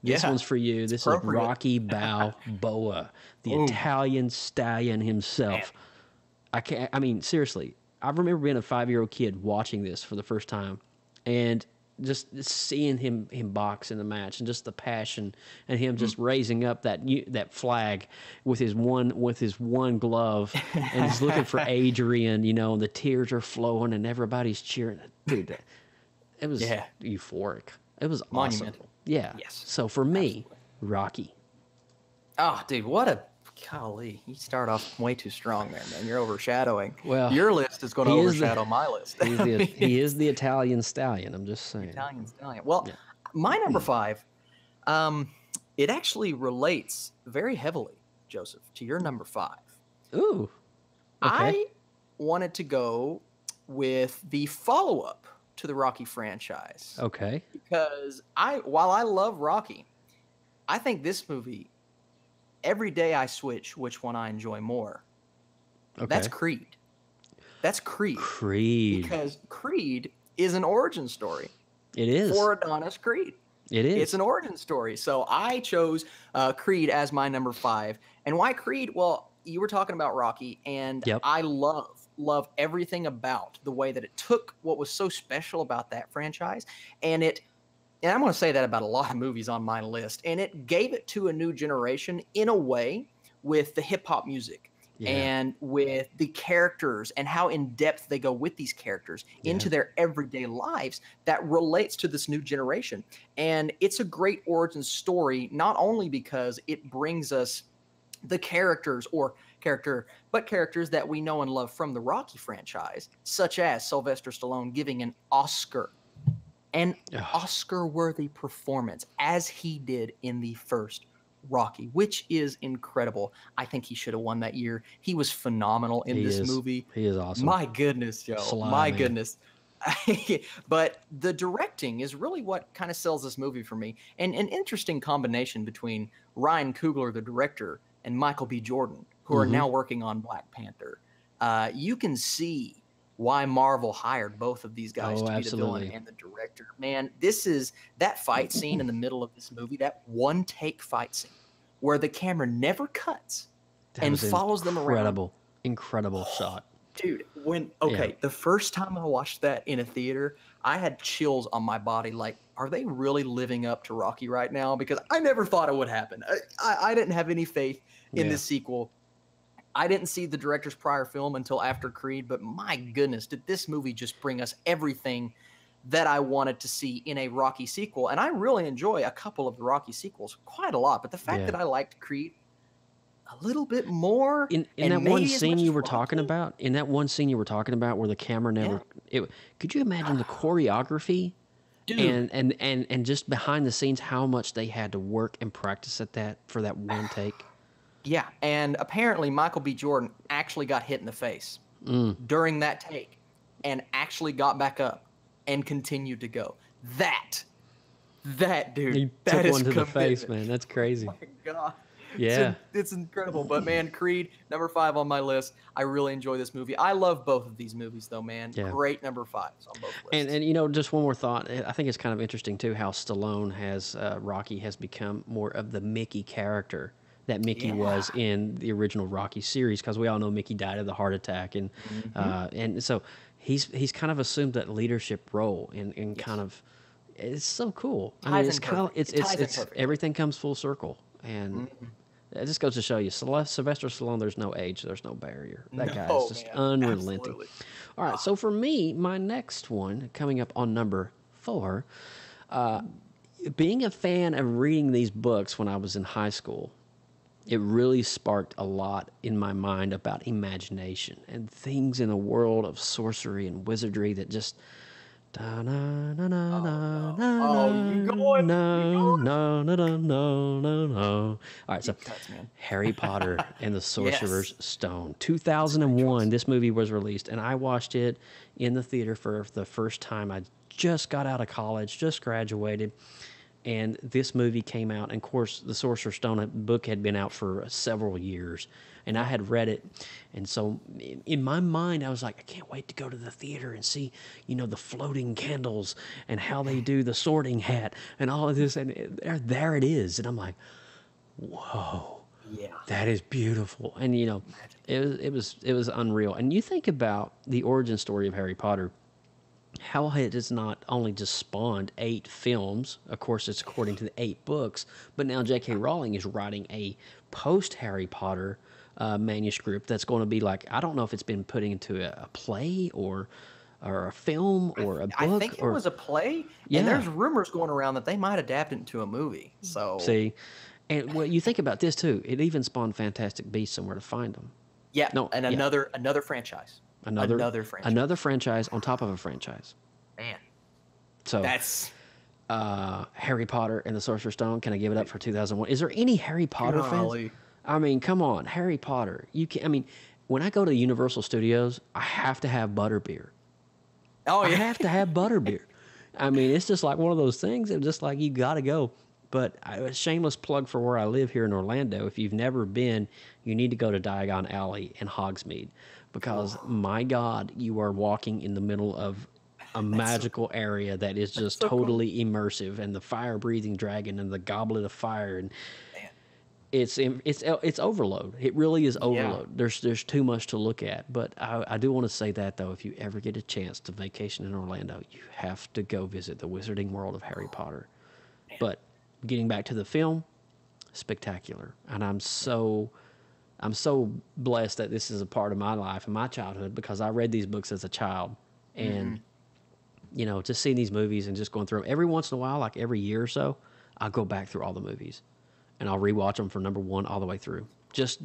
this one's for you. This is Rocky Balboa, the Italian stallion himself. Seriously, I remember being a 5-year-old kid watching this for the first time, and just seeing him box in the match, and just the passion, and him just raising up that flag with his one glove, and he's looking for Adrian, and the tears are flowing, and everybody's cheering. Dude, it was euphoric. It was awesome. Yeah. Yes. So for me, Rocky. Oh, dude, what a golly! You start off way too strong there, man. You're overshadowing. Well, your list is going to overshadow my list. He is the Italian stallion. I'm just saying. Italian stallion. Well, my number 5, it actually relates very heavily, Joseph, to your number 5. Ooh. I wanted to go with the follow-up to the Rocky franchise. Okay. Because while I love Rocky, I think this movie, every day I switch which one I enjoy more. Okay. That's Creed. That's Creed. Creed. Because Creed is an origin story. It is. For Adonis Creed. It is. It's an origin story. So I chose Creed as my number 5. And why Creed? Well, you were talking about Rocky, and I love everything about the way that it took what was so special about that franchise, and I'm going to say that about a lot of movies on my list, and it gave it to a new generation in a way with the hip-hop music. And with the characters and how in depth they go with these characters into their everyday lives that relates to this new generation. And it's a great origin story, not only because it brings us the characters that we know and love from the Rocky franchise, such as Sylvester Stallone giving an Oscar-worthy performance as he did in the first Rocky, which is incredible. I think he should have won that year. He was phenomenal in this movie. He is awesome. My goodness, Joe. My goodness. But the directing is really what kind of sells this movie for me. And an interesting combination between Ryan Coogler, the director, and Michael B. Jordan, who are now working on Black Panther. You can see why Marvel hired both of these guys to be the villain and the director. Man, this is that fight scene in the middle of this movie, that one-take fight scene where the camera never cuts and follows them around. Incredible shot. Dude, the first time I watched that in a theater, I had chills on my body. Like, are they really living up to Rocky right now? Because I never thought it would happen. I didn't have any faith in the sequel. I didn't see the director's prior film until after Creed, but my goodness, did this movie just bring us everything that I wanted to see in a Rocky sequel. And I really enjoy a couple of the Rocky sequels quite a lot. But the fact that I liked Creed a little bit more in that one scene you were talking about, where the camera never could you imagine the choreography? Dude. And just behind the scenes how much they had to work and practice at that for that one take? Yeah, and apparently Michael B. Jordan actually got hit in the face during that take and actually got back up and continued to go. That dude, he that took is one to the commitment. face, man. That's crazy. Oh my God. Yeah. It's incredible. But, man, Creed, number 5 on my list. I really enjoy this movie. I love both of these movies, though, man. Yeah. Great number 5s on both lists. And, you know, just one more thought. I think it's kind of interesting, too, how Stallone has, Rocky has become more of the Mickey character that Mickey was in the original Rocky series, because we all know Mickey died of the heart attack. And so he's kind of assumed that leadership role and kind of, it's so cool. I mean, it's kind of, it's everything comes full circle. And it just goes to show you, Sylvester Stallone, there's no age, there's no barrier. That guy is just unrelenting. Absolutely. All right, so for me, my next one, coming up on number 4, being a fan of reading these books when I was in high school, it really sparked a lot in my mind about imagination and things in a world of sorcery and wizardry that just... No. All right, so Harry Potter and the Sorcerer's Stone. 2001, this movie was released, and I watched it in the theater for the first time. I just got out of college, just graduated, and this movie came out. And, of course, the Sorcerer's Stone book had been out for several years, and I had read it. And so in my mind, I was like, I can't wait to go to the theater and see, you know, the floating candles and how they do the sorting hat and all of this. And there it is. And I'm like, whoa, that is beautiful. And, you know, it was unreal. And you think about the origin story of Harry Potter, how it has not only just spawned 8 films, of course it's according to the 8 books, but now J.K. Rowling is writing a post-Harry Potter manuscript that's going to be like, I don't know if it's been put into a play or a film or a book. I think it was a play, and there's rumors going around that they might adapt it into a movie. So see, and well, you think about this too, it even spawned Fantastic Beasts, Somewhere to Find Them. Yeah, no, and another franchise. Another franchise on top of a franchise. Man. So that's Harry Potter and the Sorcerer's Stone. Can I give it up for 2001? Is there any Harry Potter fans? I mean, come on, Harry Potter. You can. I mean, when I go to Universal Studios, I have to have butterbeer. Oh, yeah. I have to have butterbeer. I mean, it's just like one of those things. It's just like you got to go. But a shameless plug for where I live here in Orlando. If you've never been, you need to go to Diagon Alley in Hogsmeade because, my God, you are walking in the middle of a magical area that is just totally immersive, and the fire-breathing dragon and the goblet of fire, and it's overload. It really is overload. Yeah. There's too much to look at. But I do want to say that, though, if you ever get a chance to vacation in Orlando, you have to go visit the Wizarding World of Harry Potter. Man. But getting back to the film, spectacular. And I'm so blessed that this is a part of my life and my childhood because I read these books as a child. And, you know, just seeing these movies and just going through them. Every once in a while, like every year or so, I'll go back through all the movies. And I'll rewatch them from number 1 all the way through, just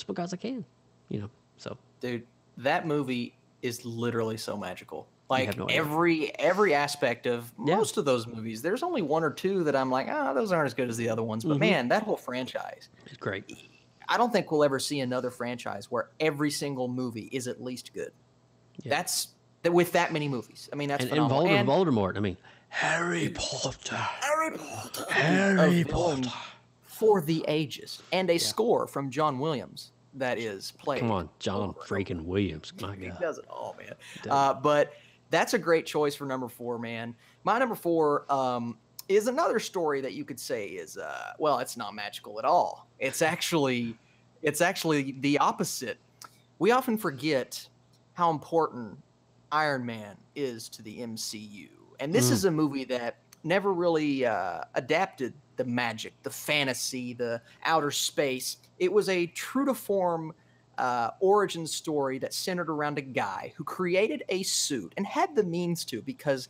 because I can, you know. So, dude, that movie is literally so magical. Like every aspect of most of those movies. There's only 1 or 2 that I'm like, those aren't as good as the other ones. But man, that whole franchise, it's great. I don't think we'll ever see another franchise where every single movie is at least good. Yeah. That's with that many movies. I mean, that's phenomenal. And Voldemort. I mean, Harry Potter. For the ages, and a score from John Williams that is played. Come on, John freaking Williams. My God. He does it all, man. But that's a great choice for number 4, man. My number 4 is another story that you could say is, well, it's not magical at all. It's actually the opposite. We often forget how important Iron Man is to the MCU. And this is a movie that never really adapted the magic, the fantasy, the outer space. It was a true-to-form origin story that centered around a guy who created a suit and had the means to because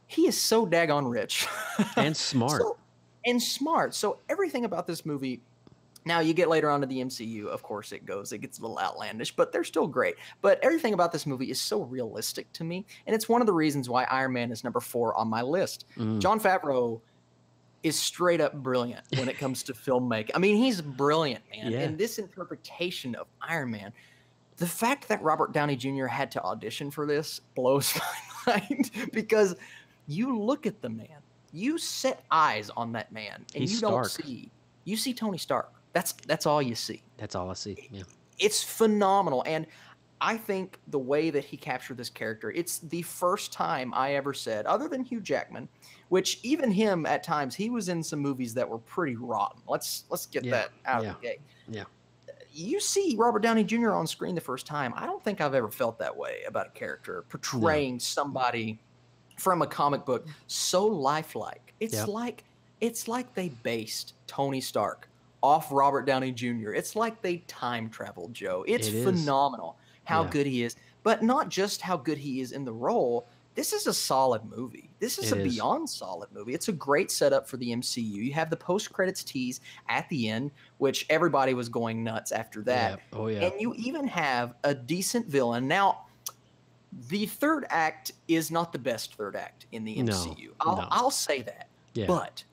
he is so daggone rich. And smart. So everything about this movie, now you get later on to the MCU, of course it gets a little outlandish, but they're still great. But everything about this movie is so realistic to me, and it's one of the reasons why Iron Man is number 4 on my list. Jon Favreau is straight up brilliant when it comes to filmmaking. I mean, he's brilliant, man. Yeah. And this interpretation of Iron Man, the fact that Robert Downey Jr. had to audition for this blows my mind because you look at the man, you set eyes on that man, and you see Tony Stark. That's all you see. That's all I see. Yeah. It's phenomenal. And I think the way that he captured this character, it's the first time I ever said, other than Hugh Jackman, which even him at times, he was in some movies that were pretty rotten. Let's get that out of the gate. Yeah. You see Robert Downey Jr. on screen the first time. I don't think I've ever felt that way about a character portraying somebody from a comic book so lifelike. It's like they based Tony Stark off Robert Downey Jr. It's like they time traveled, Joe. It's phenomenal how good he is, but not just how good he is in the role. This is a solid movie. This is beyond solid movie. It's a great setup for the MCU. You have the post-credits tease at the end, which everybody was going nuts after that. Yeah. Oh, yeah. And you even have a decent villain. Now, the third act is not the best third act in the MCU. I'll say that. Yeah. But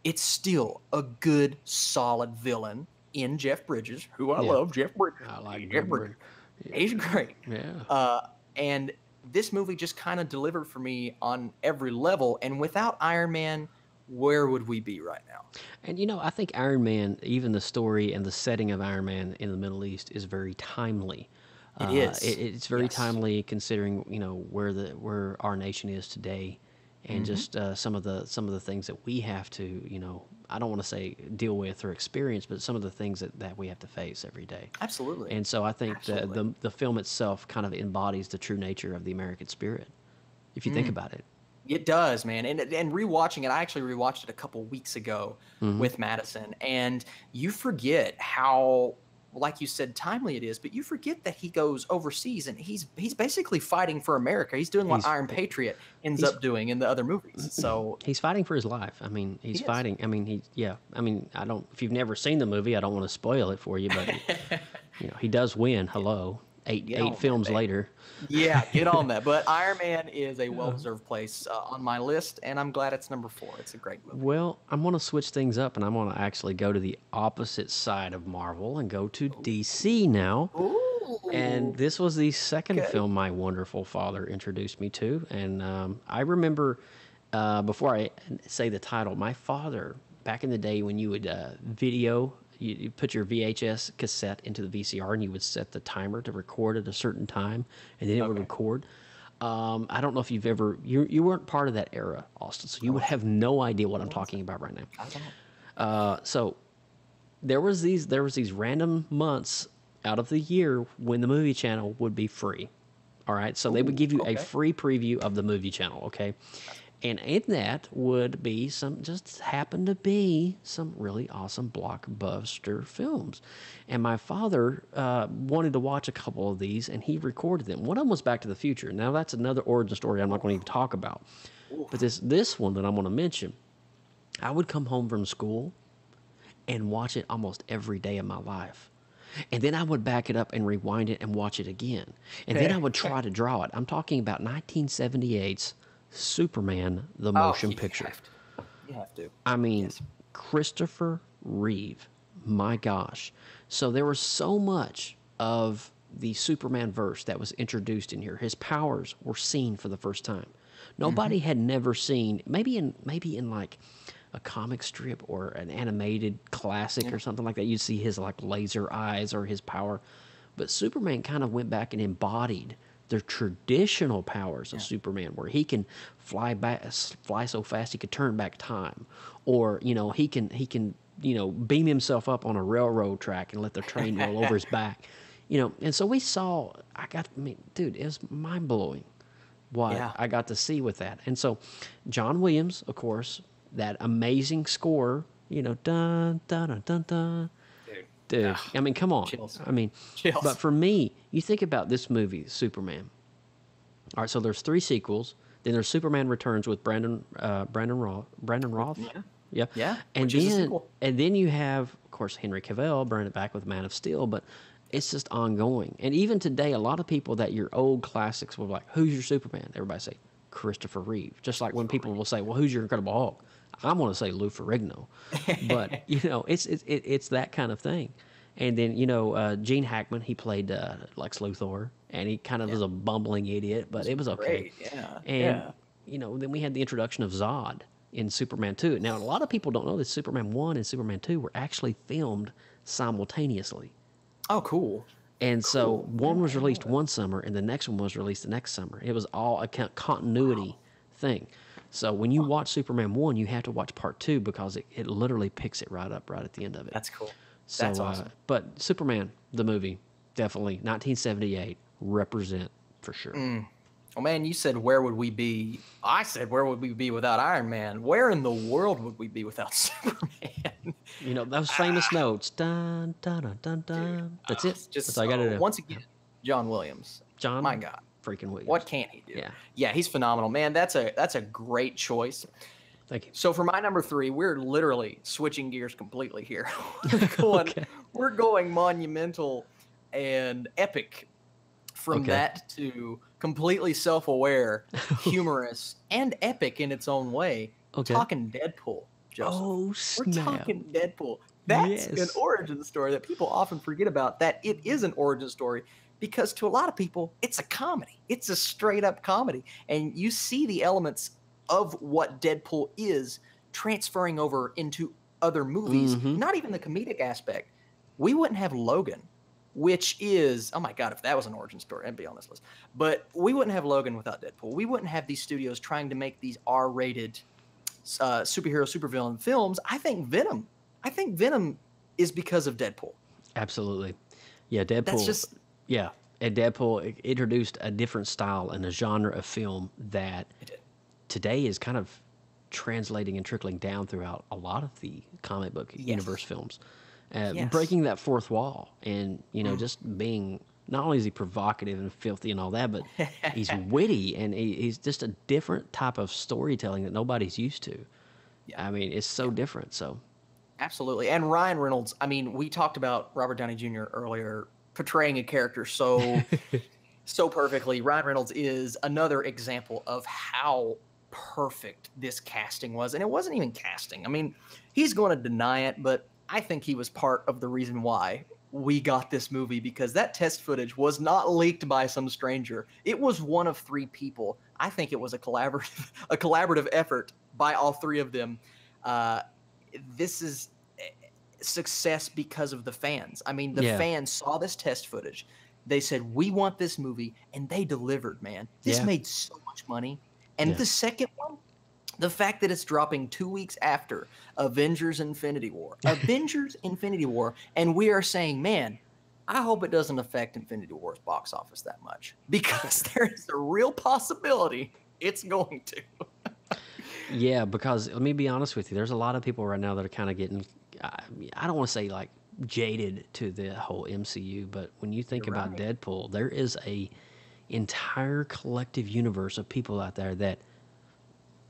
it's still a good, solid villain in Jeff Bridges, who I love. Jeff Bridges. I like Jeff Bridges. Yeah. He's great. Yeah. And this movie just kind of delivered for me on every level. And without Iron Man, where would we be right now? And, you know, I think Iron Man, even the story and the setting of Iron Man in the Middle East is very timely. It is. It's very timely considering, you know, where our nation is today. And just some of the things that we have to, you know, I don't want to say deal with or experience, but some of the things that we have to face every day. Absolutely. And so I think that the film itself kind of embodies the true nature of the American spirit, if you think about it. It does, man. And rewatching it, I actually rewatched it a couple weeks ago with Madison, and you forget how, like you said, timely it is, but you forget that he goes overseas and he's basically fighting for America. He's doing what Iron Patriot ends up doing in the other movies. So he's fighting for his life. I mean, he's fighting. I mean, I mean, I don't. If you've never seen the movie, I don't want to spoil it for you, but you know, he does win. Hello, eight films later. Yeah, get on that. But Iron Man is a well-deserved place on my list, and I'm glad it's number 4. It's a great movie. Well, I'm going to switch things up, and I'm going to actually go to the opposite side of Marvel and go to DC now. Ooh. And this was the second film my wonderful father introduced me to. And I remember, before I say the title, my father, back in the day when you would you put your VHS cassette into the VCR and you would set the timer to record at a certain time, and then it would record. I don't know if you've ever, you weren't part of that era, Austin, so you would have no idea what I'm talking about right now. I don't. So there was these random months out of the year when the movie channel would be free. All right, so they would give you a free preview of the movie channel. Okay, and in that would be just happened to be some really awesome blockbuster films. And my father wanted to watch a couple of these, and he recorded them. One of them was Back to the Future. Now, that's another origin story I'm not going to even talk about. But this one that I'm going to mention, I would come home from school and watch it almost every day of my life. And then I would back it up and rewind it and watch it again. And then I would try to draw it. I'm talking about 1978's Superman, the motion picture. You have to. I mean, Christopher Reeve. My gosh. So there was so much of the Superman verse that was introduced in here. His powers were seen for the first time. Nobody had never seen, maybe in like a comic strip or an animated classic or something like that, you'd see his like laser eyes or his power. But Superman kind of went back and embodied the traditional powers of Superman, where he can fly so fast he could turn back time, or he can beam himself up on a railroad track and let the train roll over his back, And so we saw. Dude, it was mind blowing what I got to see with that. And so, John Williams, of course, that amazing score, dun dun dun dun dun. Dude, I mean, come on. Chills. Chills. But for me, you think about this movie, Superman. All right, so there's 3 sequels. Then there's Superman Returns with Brandon Roth. Yeah. And then you have, of course, Henry Cavill bringing it back with Man of Steel. But it's just ongoing. And even today, a lot of people that your old classics will be like, "Who's your Superman?" Everybody say Christopher Reeve. Just like when people will say, "Well, who's your Incredible Hulk?" I'm going to say Lou Ferrigno. But, it's that kind of thing. And then, Gene Hackman, he played Lex Luthor, and he kind of was a bumbling idiot, but it was okay. Great. Yeah. And, then we had the introduction of Zod in Superman 2. Now, a lot of people don't know that Superman 1 and Superman 2 were actually filmed simultaneously. Oh, cool. And so one was released one summer, and the next one was released the next summer. It was all a continuity thing. So when you watch Superman 1, you have to watch part 2 because it literally picks it right up right at the end of it. That's cool. So, That's awesome. But Superman, the movie, definitely 1978, represent for sure. Oh, man, you said, where would we be? I said, where would we be without Iron Man? Where in the world would we be without Superman? Those famous notes. Dun, dun, dun, dun, dun. That's it. That's all I got to do. Once again, John Williams. My God. Freaking Williams. What can he do? Yeah. Yeah, he's phenomenal. Man, that's a great choice. Thank you. So for my number 3, we're literally switching gears completely here. We're going monumental and epic from that to completely self-aware, humorous, and epic in its own way. Talking Deadpool, Joseph. Oh, snap. We're talking Deadpool. That's an origin story that people often forget about, that it is an origin story. Because to a lot of people, it's a comedy. It's a straight-up comedy. And you see the elements of what Deadpool is transferring over into other movies, not even the comedic aspect. We wouldn't have Logan, which is, oh my God, if that was an origin story, I'd be on this list. But we wouldn't have Logan without Deadpool. We wouldn't have these studios trying to make these R-rated superhero, supervillain films. I think Venom is because of Deadpool. Absolutely. Yeah, Deadpool. That's just... Yeah, and Deadpool introduced a different style and a genre of film that today is kind of translating and trickling down throughout a lot of the comic book universe films. Breaking that fourth wall and, just being, not only is he provocative and filthy and all that, but he's witty and he's just a different type of storytelling that nobody's used to. I mean, it's so different, so. Absolutely. And Ryan Reynolds, I mean, we talked about Robert Downey Jr. earlier, portraying a character so perfectly. Ryan Reynolds is another example of how perfect this casting was. And it wasn't even casting. I mean, he's going to deny it, but I think he was part of the reason why we got this movie because that test footage was not leaked by some stranger. It was one of 3 people. I think it was a collaborative effort by all 3 of them. This is success because of the fans. I mean, the fans saw this test footage. They said, we want this movie, and they delivered, man. This made so much money. And the second one, the fact that it's dropping 2 weeks after Avengers Infinity War. Avengers Infinity War, and we are saying, man, I hope it doesn't affect Infinity War's box office that much. Because there is a real possibility it's going to. Yeah, because let me be honest with you. There's a lot of people right now that are kind of getting, I don't want to say like jaded to the whole MCU, but when you think about Deadpool, there is a entire collective universe of people out there that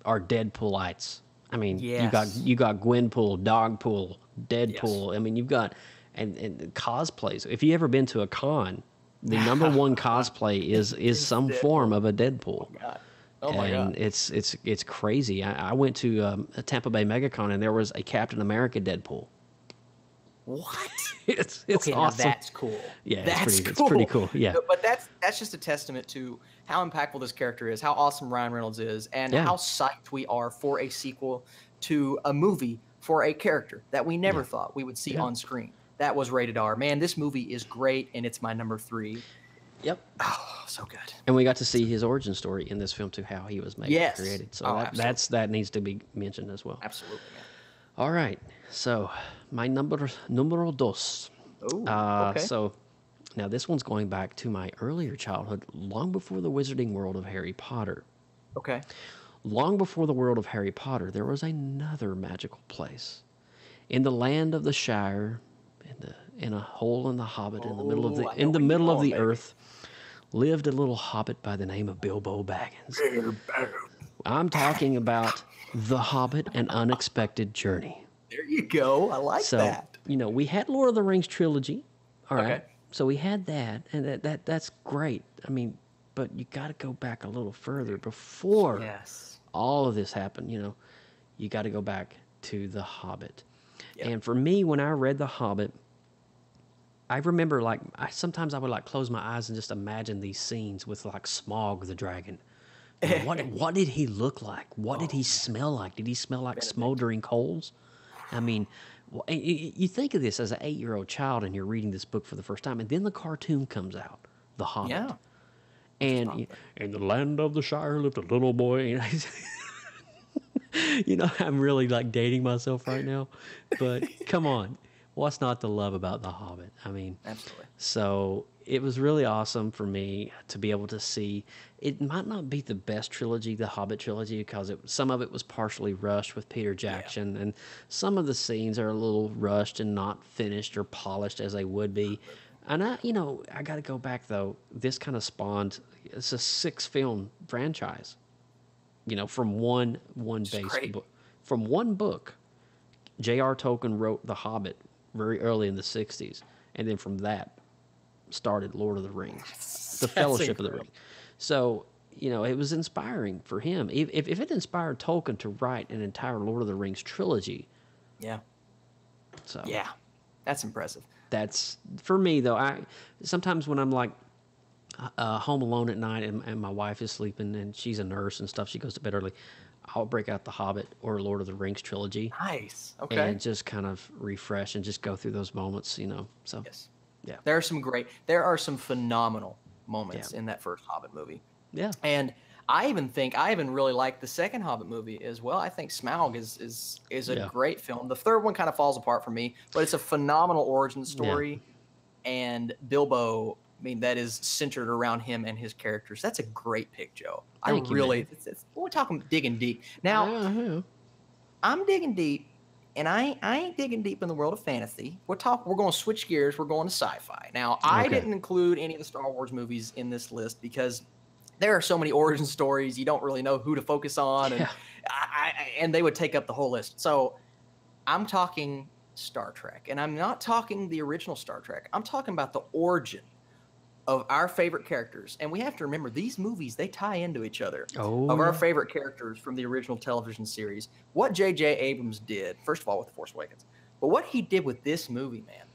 are Deadpoolites. I mean, you got Gwenpool, Dogpool, Deadpool. Yes. I mean, you've got and cosplays. If you ever been to a con, the number one cosplay is some Deadpool. Form of a Deadpool. Oh, God. Oh my God. It's crazy. I went to a Tampa Bay MegaCon and there was a Captain America Deadpool. What? It's okay, awesome. Now that's cool. Yeah, that's cool. It's pretty cool. Yeah, but that's just a testament to how impactful this character is, how awesome Ryan Reynolds is, and how psyched we are for a sequel to a movie for a character that we never thought we would see on screen. That was rated R. Man, this movie is great, and it's my number 3. Yep. Oh, so good. And we got to see his origin story in this film too, how he was made and created. So that needs to be mentioned as well. Absolutely, man. All right. So my numero dos. Oh, okay. So now this one's going back to my earlier childhood, long before the wizarding world of Harry Potter. Okay. Long before the world of Harry Potter, there was another magical place. In the land of the Shire, in a hole in the Hobbit, in the middle of the earth, lived a little hobbit by the name of Bilbo Baggins. I'm talking about The Hobbit: An Unexpected Journey. There you go. I like that. You know, we had Lord of the Rings trilogy. All right. Okay. So we had that, and that's great. I mean, but you got to go back a little further before all of this happened. You know, you got to go back to The Hobbit. Yep. And for me, when I read The Hobbit, I remember sometimes I would like close my eyes and just imagine these scenes with like Smaug the dragon. You know, what did he look like? What did he smell like? Did he smell like smoldering coals? I mean, you think of this as an 8-year-old child and you're reading this book for the first time, and then the cartoon comes out, The Hobbit. Yeah. And in the land of the Shire lived a little boy. You know, I'm really like dating myself right now, but come on. What's not to love about The Hobbit? I mean, absolutely. So it was really awesome for me to be able to see. It might not be the best trilogy, the Hobbit trilogy, because some of it was partially rushed with Peter Jackson, and some of the scenes are a little rushed and not finished or polished as they would be. And I got to go back though. This kind of spawned. It's a 6-film franchise. You know, from one base book. From one book, J.R. Tolkien wrote The Hobbit very early in the 60s. And then from that started Lord of the Rings, the Fellowship of the Ring. So, you know, it was inspiring for him. If it inspired Tolkien to write an entire Lord of the Rings trilogy. Yeah. So. Yeah. That's impressive. That's, for me, though, sometimes when I'm like, home alone at night and my wife is sleeping and she's a nurse and stuff, she goes to bed early, I'll break out The Hobbit or Lord of the Rings trilogy. Nice. Okay. And just kind of refresh and just go through those moments, you know. So yeah. There are some phenomenal moments in that first Hobbit movie. Yeah. And I even really like the second Hobbit movie as well. I think Smaug is a great film. The third one kind of falls apart for me, but it's a phenomenal origin story. Yeah. And Bilbo, I mean, that is centered around him and his characters. That's a great pick, Joe. We're talking digging deep. Now, I'm digging deep, and I ain't digging deep in the world of fantasy. We're going to switch gears. We're going to sci-fi. Now, I didn't include any of the Star Wars movies in this list because there are so many origin stories. You don't really know who to focus on, and they would take up the whole list. So I'm talking Star Trek, and I'm not talking the original Star Trek. I'm talking about the origin of our favorite characters. And we have to remember, these movies, they tie into each other. Of our favorite characters from the original television series. What J.J. Abrams did, first of all, with The Force Awakens, but what he did with this movie, man,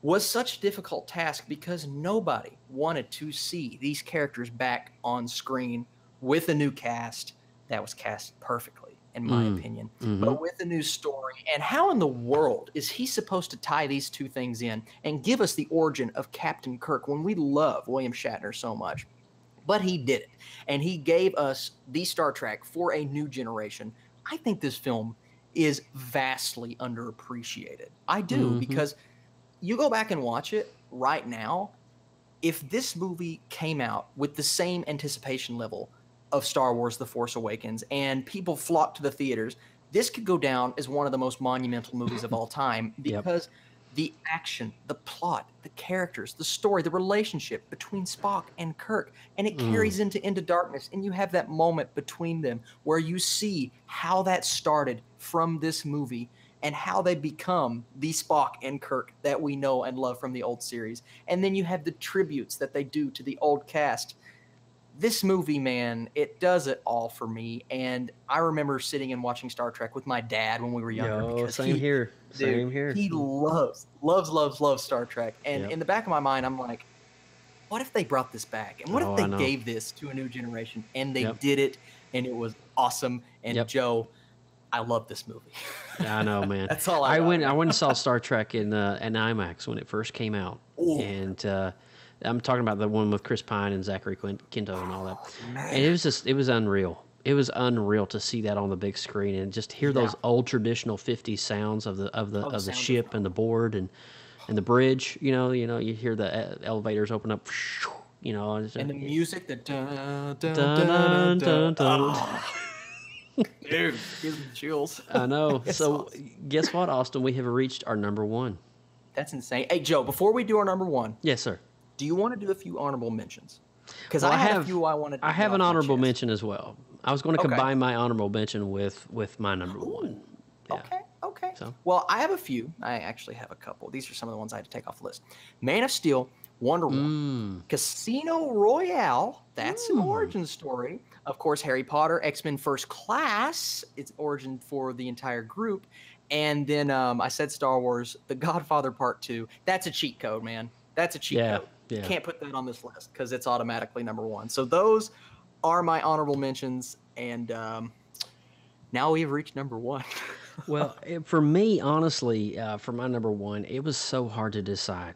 was such a difficult task because nobody wanted to see these characters back on screen with a new cast that was cast perfectly, in my opinion, but with a new story. And how in the world is he supposed to tie these two things in and give us the origin of Captain Kirk when we love William Shatner so much? But he did it, and he gave us the Star Trek for a new generation. I think this film is vastly underappreciated. I do, because you go back and watch it right now, if this movie came out with the same anticipation level of Star Wars The Force Awakens and people flocked to the theaters, this could go down as one of the most monumental movies of all time, because the action, the plot, the characters, the story, the relationship between Spock and Kirk, and it carries into Darkness, and you have that moment between them where you see how that started from this movie and how they become the Spock and Kirk that we know and love from the old series. And then you have the tributes that they do to the old cast. This movie, man, it does it all for me. And I remember sitting and watching Star Trek with my dad when we were younger. Because Same here. He loves Star Trek. And in the back of my mind, I'm like, what if they brought this back? And what if they gave this to a new generation? And they did it, and it was awesome. And Joe, I love this movie. I know, man. That's all I went and saw Star Trek in IMAX when it first came out. Ooh. And I'm talking about the one with Chris Pine and Zachary Quinto and all that. And it was unreal. It was unreal to see that on the big screen and just hear those old traditional 50s sounds of the ship and the board and the bridge. You hear the elevators open up. And the music, the dun dun dun dun dun. Oh. Dude, gives me chills. I know. So guess what, Austin? We have reached our number one. That's insane. Hey, Joe, before we do our number one. Yes, sir. Do you want to do a few honorable mentions? Because I have a few I wanted to I have an honorable mention as well. I was going to combine my honorable mention with my number one. Yeah. Okay. So. Well, I have a few. I actually have a couple. These are some of the ones I had to take off the list. Man of Steel, Wonder Woman, Casino Royale, that's an origin story. Of course, Harry Potter, X-Men First Class, it's origin for the entire group. And then I said Star Wars, The Godfather Part 2. That's a cheat code, man. That's a cheat code. You can't put that on this list because it's automatically number one. So those are my honorable mentions. And now we've reached number one. Well, for me, honestly, for my number one, it was so hard to decide.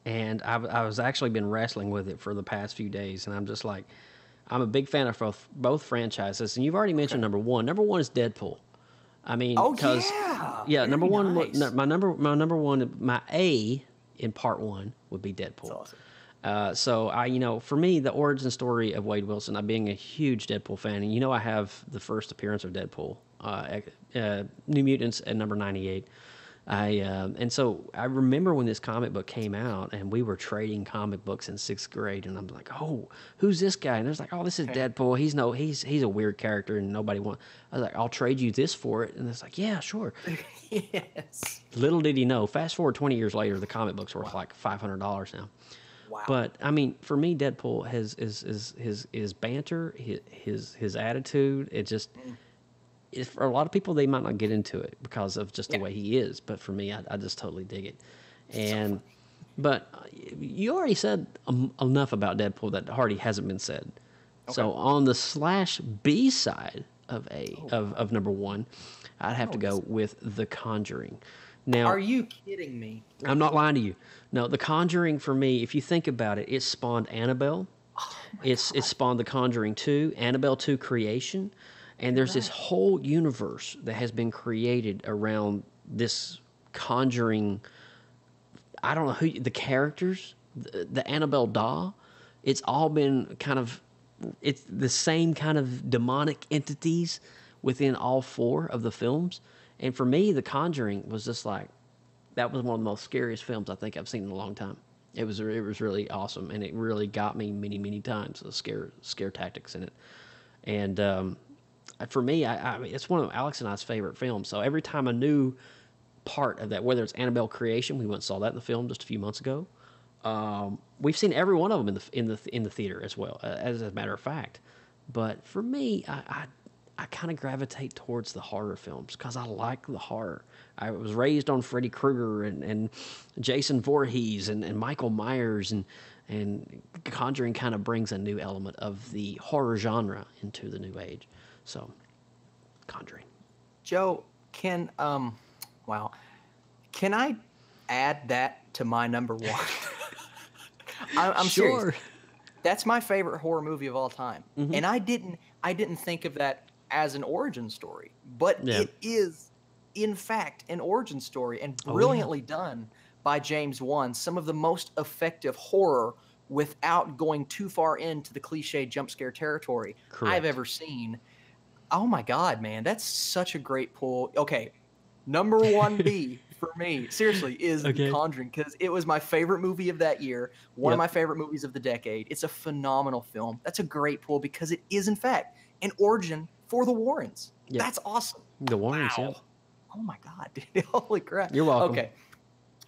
And I was actually been wrestling with it for the past few days. And I'm just like, I'm a big fan of both franchises. And you've already mentioned number one. Number one is Deadpool. I mean, because number one, my number one, my A in part one would be Deadpool. That's awesome. So for me, the origin story of Wade Wilson, I'm being a huge Deadpool fan, and I have the first appearance of Deadpool, New Mutants at number 98. And so I remember when this comic book came out, and we were trading comic books in 6th grade, and I'm like, oh, who's this guy? And it's like, oh, this is Deadpool. He's a weird character, and nobody wants. I was like, I'll trade you this for it, and it's like, yeah, sure. Yes. Little did he know. Fast forward 20 years later, the comic book's worth like $500 now. Wow. But I mean, for me, Deadpool has his banter, his attitude. It just. For a lot of people, they might not get into it because of just the way he is. But for me, I just totally dig it. But you already said enough about Deadpool that hardly hasn't been said. Okay. So on the /B side of of number one, I'd have to go with The Conjuring. Now, are you kidding me? I'm not lying to you. No, The Conjuring for me, if you think about it, it spawned Annabelle. It spawned The Conjuring 2, Annabelle 2 Creation. And there's this whole universe that has been created around this Conjuring. I don't know who the characters, the Annabelle doll. It's all been it's the same kind of demonic entities within all 4 of the films. And for me, The Conjuring was just like, that was one of the most scariest films I think I've seen in a long time. It was really awesome, and it really got me many, many times. The scare tactics in it, and. For me, I mean, it's one of Alex and I's favorite films. So every time a new part of that, whether it's Annabelle Creation, we went and saw that in the film just a few months ago. We've seen every one of them in the theater as well, as a matter of fact. But for me, I kind of gravitate towards the horror films because I like the horror. I was raised on Freddy Krueger and Jason Voorhees and Michael Myers, and Conjuring kind of brings a new element of the horror genre into the new age. So, Conjuring. Joe, can I add that to my number one? I'm sure. serious. That's my favorite horror movie of all time, and I didn't think of that as an origin story, but it is, in fact, an origin story, and brilliantly done by James Wan. Some of the most effective horror without going too far into the cliche jump scare territory I've ever seen. Oh my God, man, that's such a great pull. Okay, number 1B for me, seriously, is The Conjuring, because it was my favorite movie of that year, one of my favorite movies of the decade. It's a phenomenal film. That's a great pull because it is, in fact, an origin for the Warrens. That's awesome. The Warrens, wow. Oh my God, dude. Holy crap. You're welcome. Okay,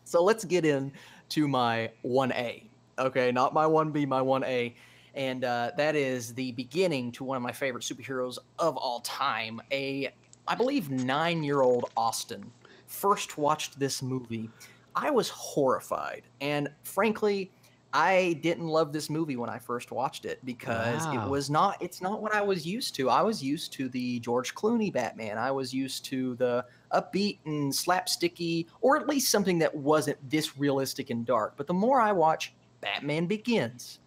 so let's get into my 1A. Okay, not my 1B, my 1A. And that is the beginning to one of my favorite superheroes of all time. I believe 9-year-old Austin first watched this movie. I was horrified. And frankly, I didn't love this movie when I first watched it because it's not what I was used to. I was used to the George Clooney Batman. I was used to the upbeat and slapsticky, or at least something that wasn't this realistic and dark. But the more I watch Batman Begins,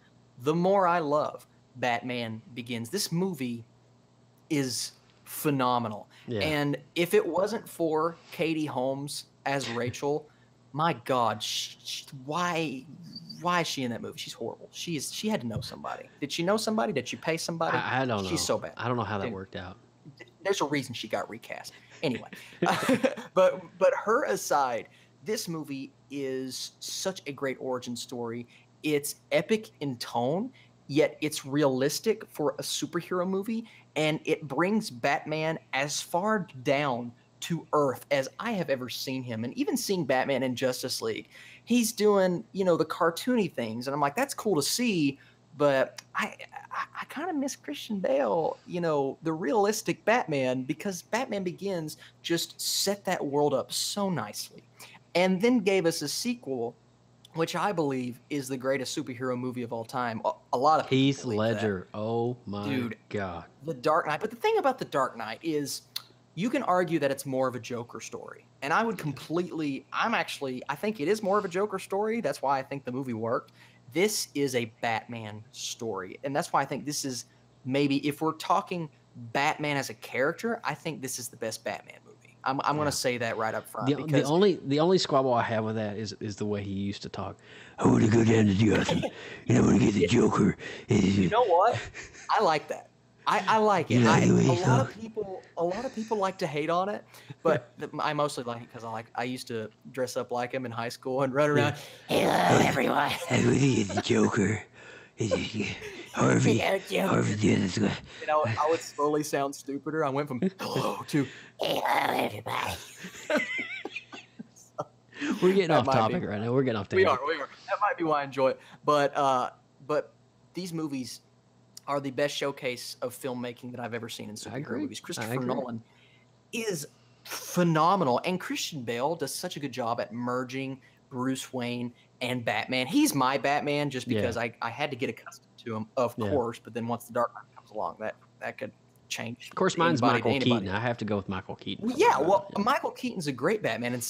the more I love Batman Begins. This movie is phenomenal. Yeah. And if it wasn't for Katie Holmes as Rachel, my God, why is she in that movie? She's horrible. She had to know somebody. Did she know somebody? Did she pay somebody? I don't know. She's so bad. I don't know how that worked out. There's a reason she got recast. Anyway, but her aside, this movie is such a great origin story. It's epic in tone, yet it's realistic for a superhero movie, and it brings Batman as far down to earth as I have ever seen him. And even seeing Batman in Justice League, he's doing, the cartoony things, and I'm like, that's cool to see, but I kind of miss Christian Bale, the realistic Batman, because Batman Begins just set that world up so nicely, and then gave us a sequel, which I believe is the greatest superhero movie of all time. A lot of people Heath Ledger. That. Oh my God. The Dark Knight. But the thing about The Dark Knight is you can argue that it's more of a Joker story. And I would I think it is more of a Joker story. That's why I think the movie worked. This is a Batman story. And that's why I think this is maybe, if we're talking Batman as a character, I think this is the best Batman movie. I'm going to say that right up front. The only squabble I have with that is the way he used to talk. I want to go down to Gotham, and I want to get the Joker. You know what? I like that. I like it. A lot of people like to hate on it, but I mostly like it because I used to dress up like him in high school and run around. Hello, everyone. I want to get the Joker. Harvey. I would slowly sound stupider. I went from hello to hello, everybody. We're getting off topic right now. We're getting off topic. We are. That might be why I enjoy it. But these movies are the best showcase of filmmaking that I've ever seen in superhero movies. Christopher Nolan is phenomenal, and Christian Bale does such a good job at merging Bruce Wayne and Batman. He's my Batman just because I had to get accustomed to him, of course. But then once the Dark Knight comes along, that could change. Of course, mine's Michael Keaton. I have to go with Michael Keaton. Michael Keaton's a great Batman, and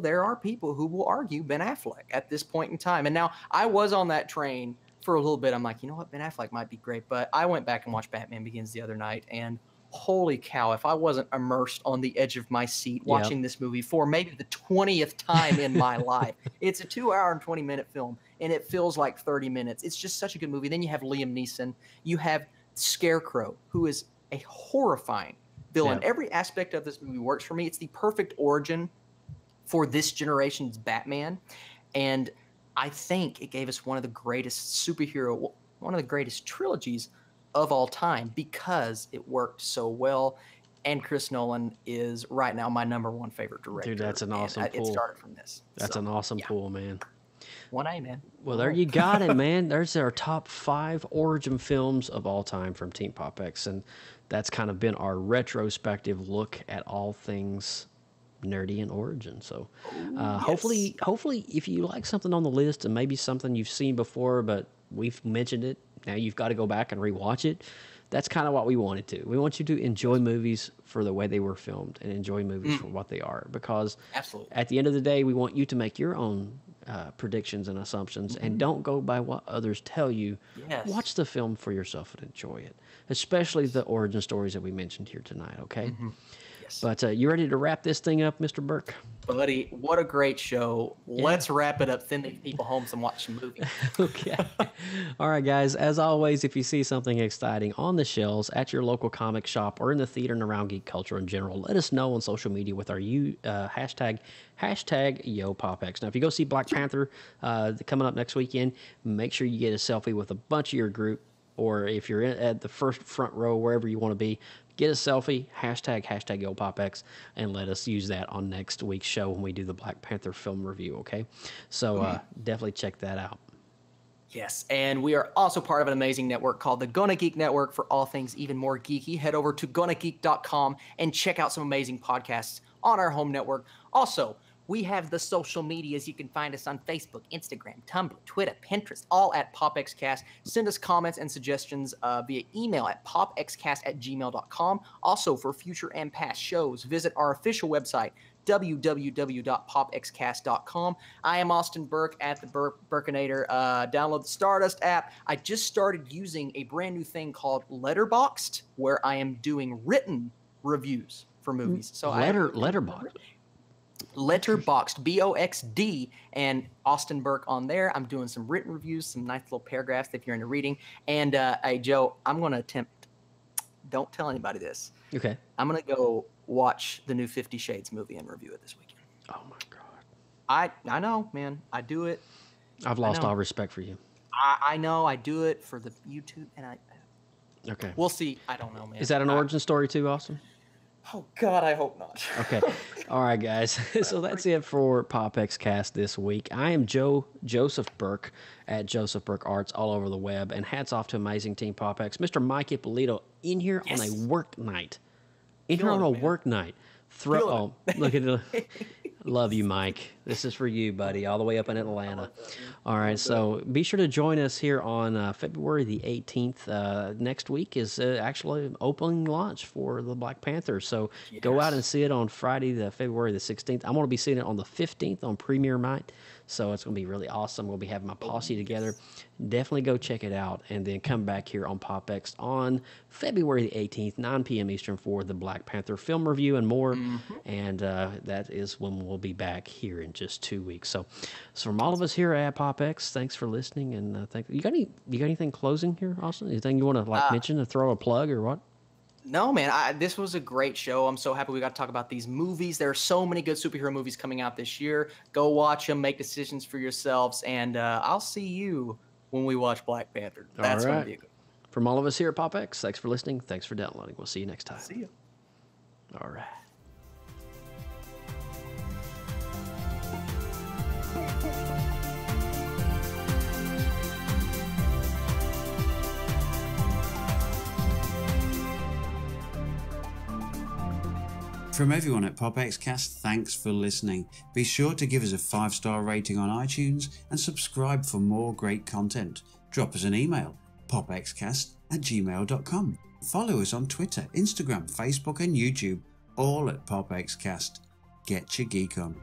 there are people who will argue Ben Affleck at this point in time. And now I was on that train for a little bit. I'm like, you know what, Ben Affleck might be great, but I went back and watched Batman Begins the other night, and holy cow, if I wasn't immersed on the edge of my seat watching this movie for maybe the 20th time in my life. It's a 2-hour and 20-minute film, and it feels like 30 minutes. It's just such a good movie. Then you have Liam Neeson. You have Scarecrow, who is a horrifying villain. Every aspect of this movie works for me. It's the perfect origin for this generation's Batman, and I think it gave us one of the greatest trilogies of all time because it worked so well. And Chris Nolan is right now my number one favorite director. Dude, that's an awesome pull. It started from this. That's an awesome pull, man. 1A, man. Well, there you got it, man. There's our top 5 origin films of all time from Team PopX, and that's kind of been our retrospective look at all things nerdy and origin. So hopefully if you like something on the list and maybe something you've seen before but we've mentioned it, now you've got to go back and rewatch it. That's kind of what we wanted to. We want you to enjoy movies for the way they were filmed and enjoy movies for what they are, because at the end of the day, we want you to make your own predictions and assumptions, and don't go by what others tell you. Watch the film for yourself and enjoy it, especially the origin stories that we mentioned here tonight, okay? But you ready to wrap this thing up, Mr. Burke? Buddy, what a great show. Let's wrap it up, send these people home and watch some movies. Okay. All right, guys. As always, if you see something exciting on the shelves at your local comic shop or in the theater and around geek culture in general, let us know on social media with our hashtag YoPopX. Now, if you go see Black Panther coming up next weekend, make sure you get a selfie with a bunch of your group, or if you're at the first front row, wherever you want to be, get a selfie, hashtag YoPopX, and let us use that on next week's show when we do the Black Panther film review, okay? So definitely check that out. Yes, and we are also part of an amazing network called the Gonna Geek Network for all things even more geeky. Head over to GonnaGeek.com and check out some amazing podcasts on our home network. Also, we have the social medias. You can find us on Facebook, Instagram, Tumblr, Twitter, Pinterest, all at PopXcast. Send us comments and suggestions via email at popxcast@gmail.com. Also, for future and past shows, visit our official website, www.popxcast.com. I am Austin Burke at the Burkinator. Download the Stardust app. I just started using a brand new thing called Letterboxd, where I am doing written reviews for movies. So Letterboxd. Letterboxd, BOXD, and Austin Burke on there. I'm doing some written reviews, some nice little paragraphs if you're into reading. And hey, Joe, I'm going to attempt, don't tell anybody this. Okay. I'm going to go watch the new 50 Shades movie and review it this weekend. Oh, my God. I know, man. I do it. I've lost all respect for you. I know. I do it for the YouTube, and Okay. We'll see. I don't know, man. Is that an origin story too, Austin? Oh, God, I hope not. Okay. All right, guys. So that's it for PopXcast this week. I am Joseph Burke at Joseph Burke Arts all over the web. And hats off to amazing Team PopX. Mr. Mike Ippolito in here on a work night. Work night. Look at it. Love you, Mike. This is for you, buddy, all the way up in Atlanta. All right, so be sure to join us here on February the 18th. Next week is actually opening launch for the Black Panther. So go out and see it on Friday, February the 16th. I'm going to be seeing it on the 15th on premiere night. So it's going to be really awesome. We'll be having my posse together. Definitely go check it out, and then come back here on PopX on February the 18th, 9 p.m. Eastern, for the Black Panther film review and more. And that is when we'll be back here in just 2 weeks. So from all of us here at PopX, thanks for listening. And you got anything closing here, Austin? Anything you want to mention or throw a plug or what? No, man, this was a great show. I'm so happy we got to talk about these movies. There are so many good superhero movies coming out this year. Go watch them, make decisions for yourselves, and I'll see you when we watch Black Panther. That's going to be good. From all of us here at PopX, thanks for listening. Thanks for downloading. We'll see you next time. See you. All right. From everyone at PopXcast, thanks for listening. Be sure to give us a 5-star rating on iTunes and subscribe for more great content. Drop us an email, popxcast@gmail.com. Follow us on Twitter, Instagram, Facebook and YouTube, all at PopXcast. Get your geek on.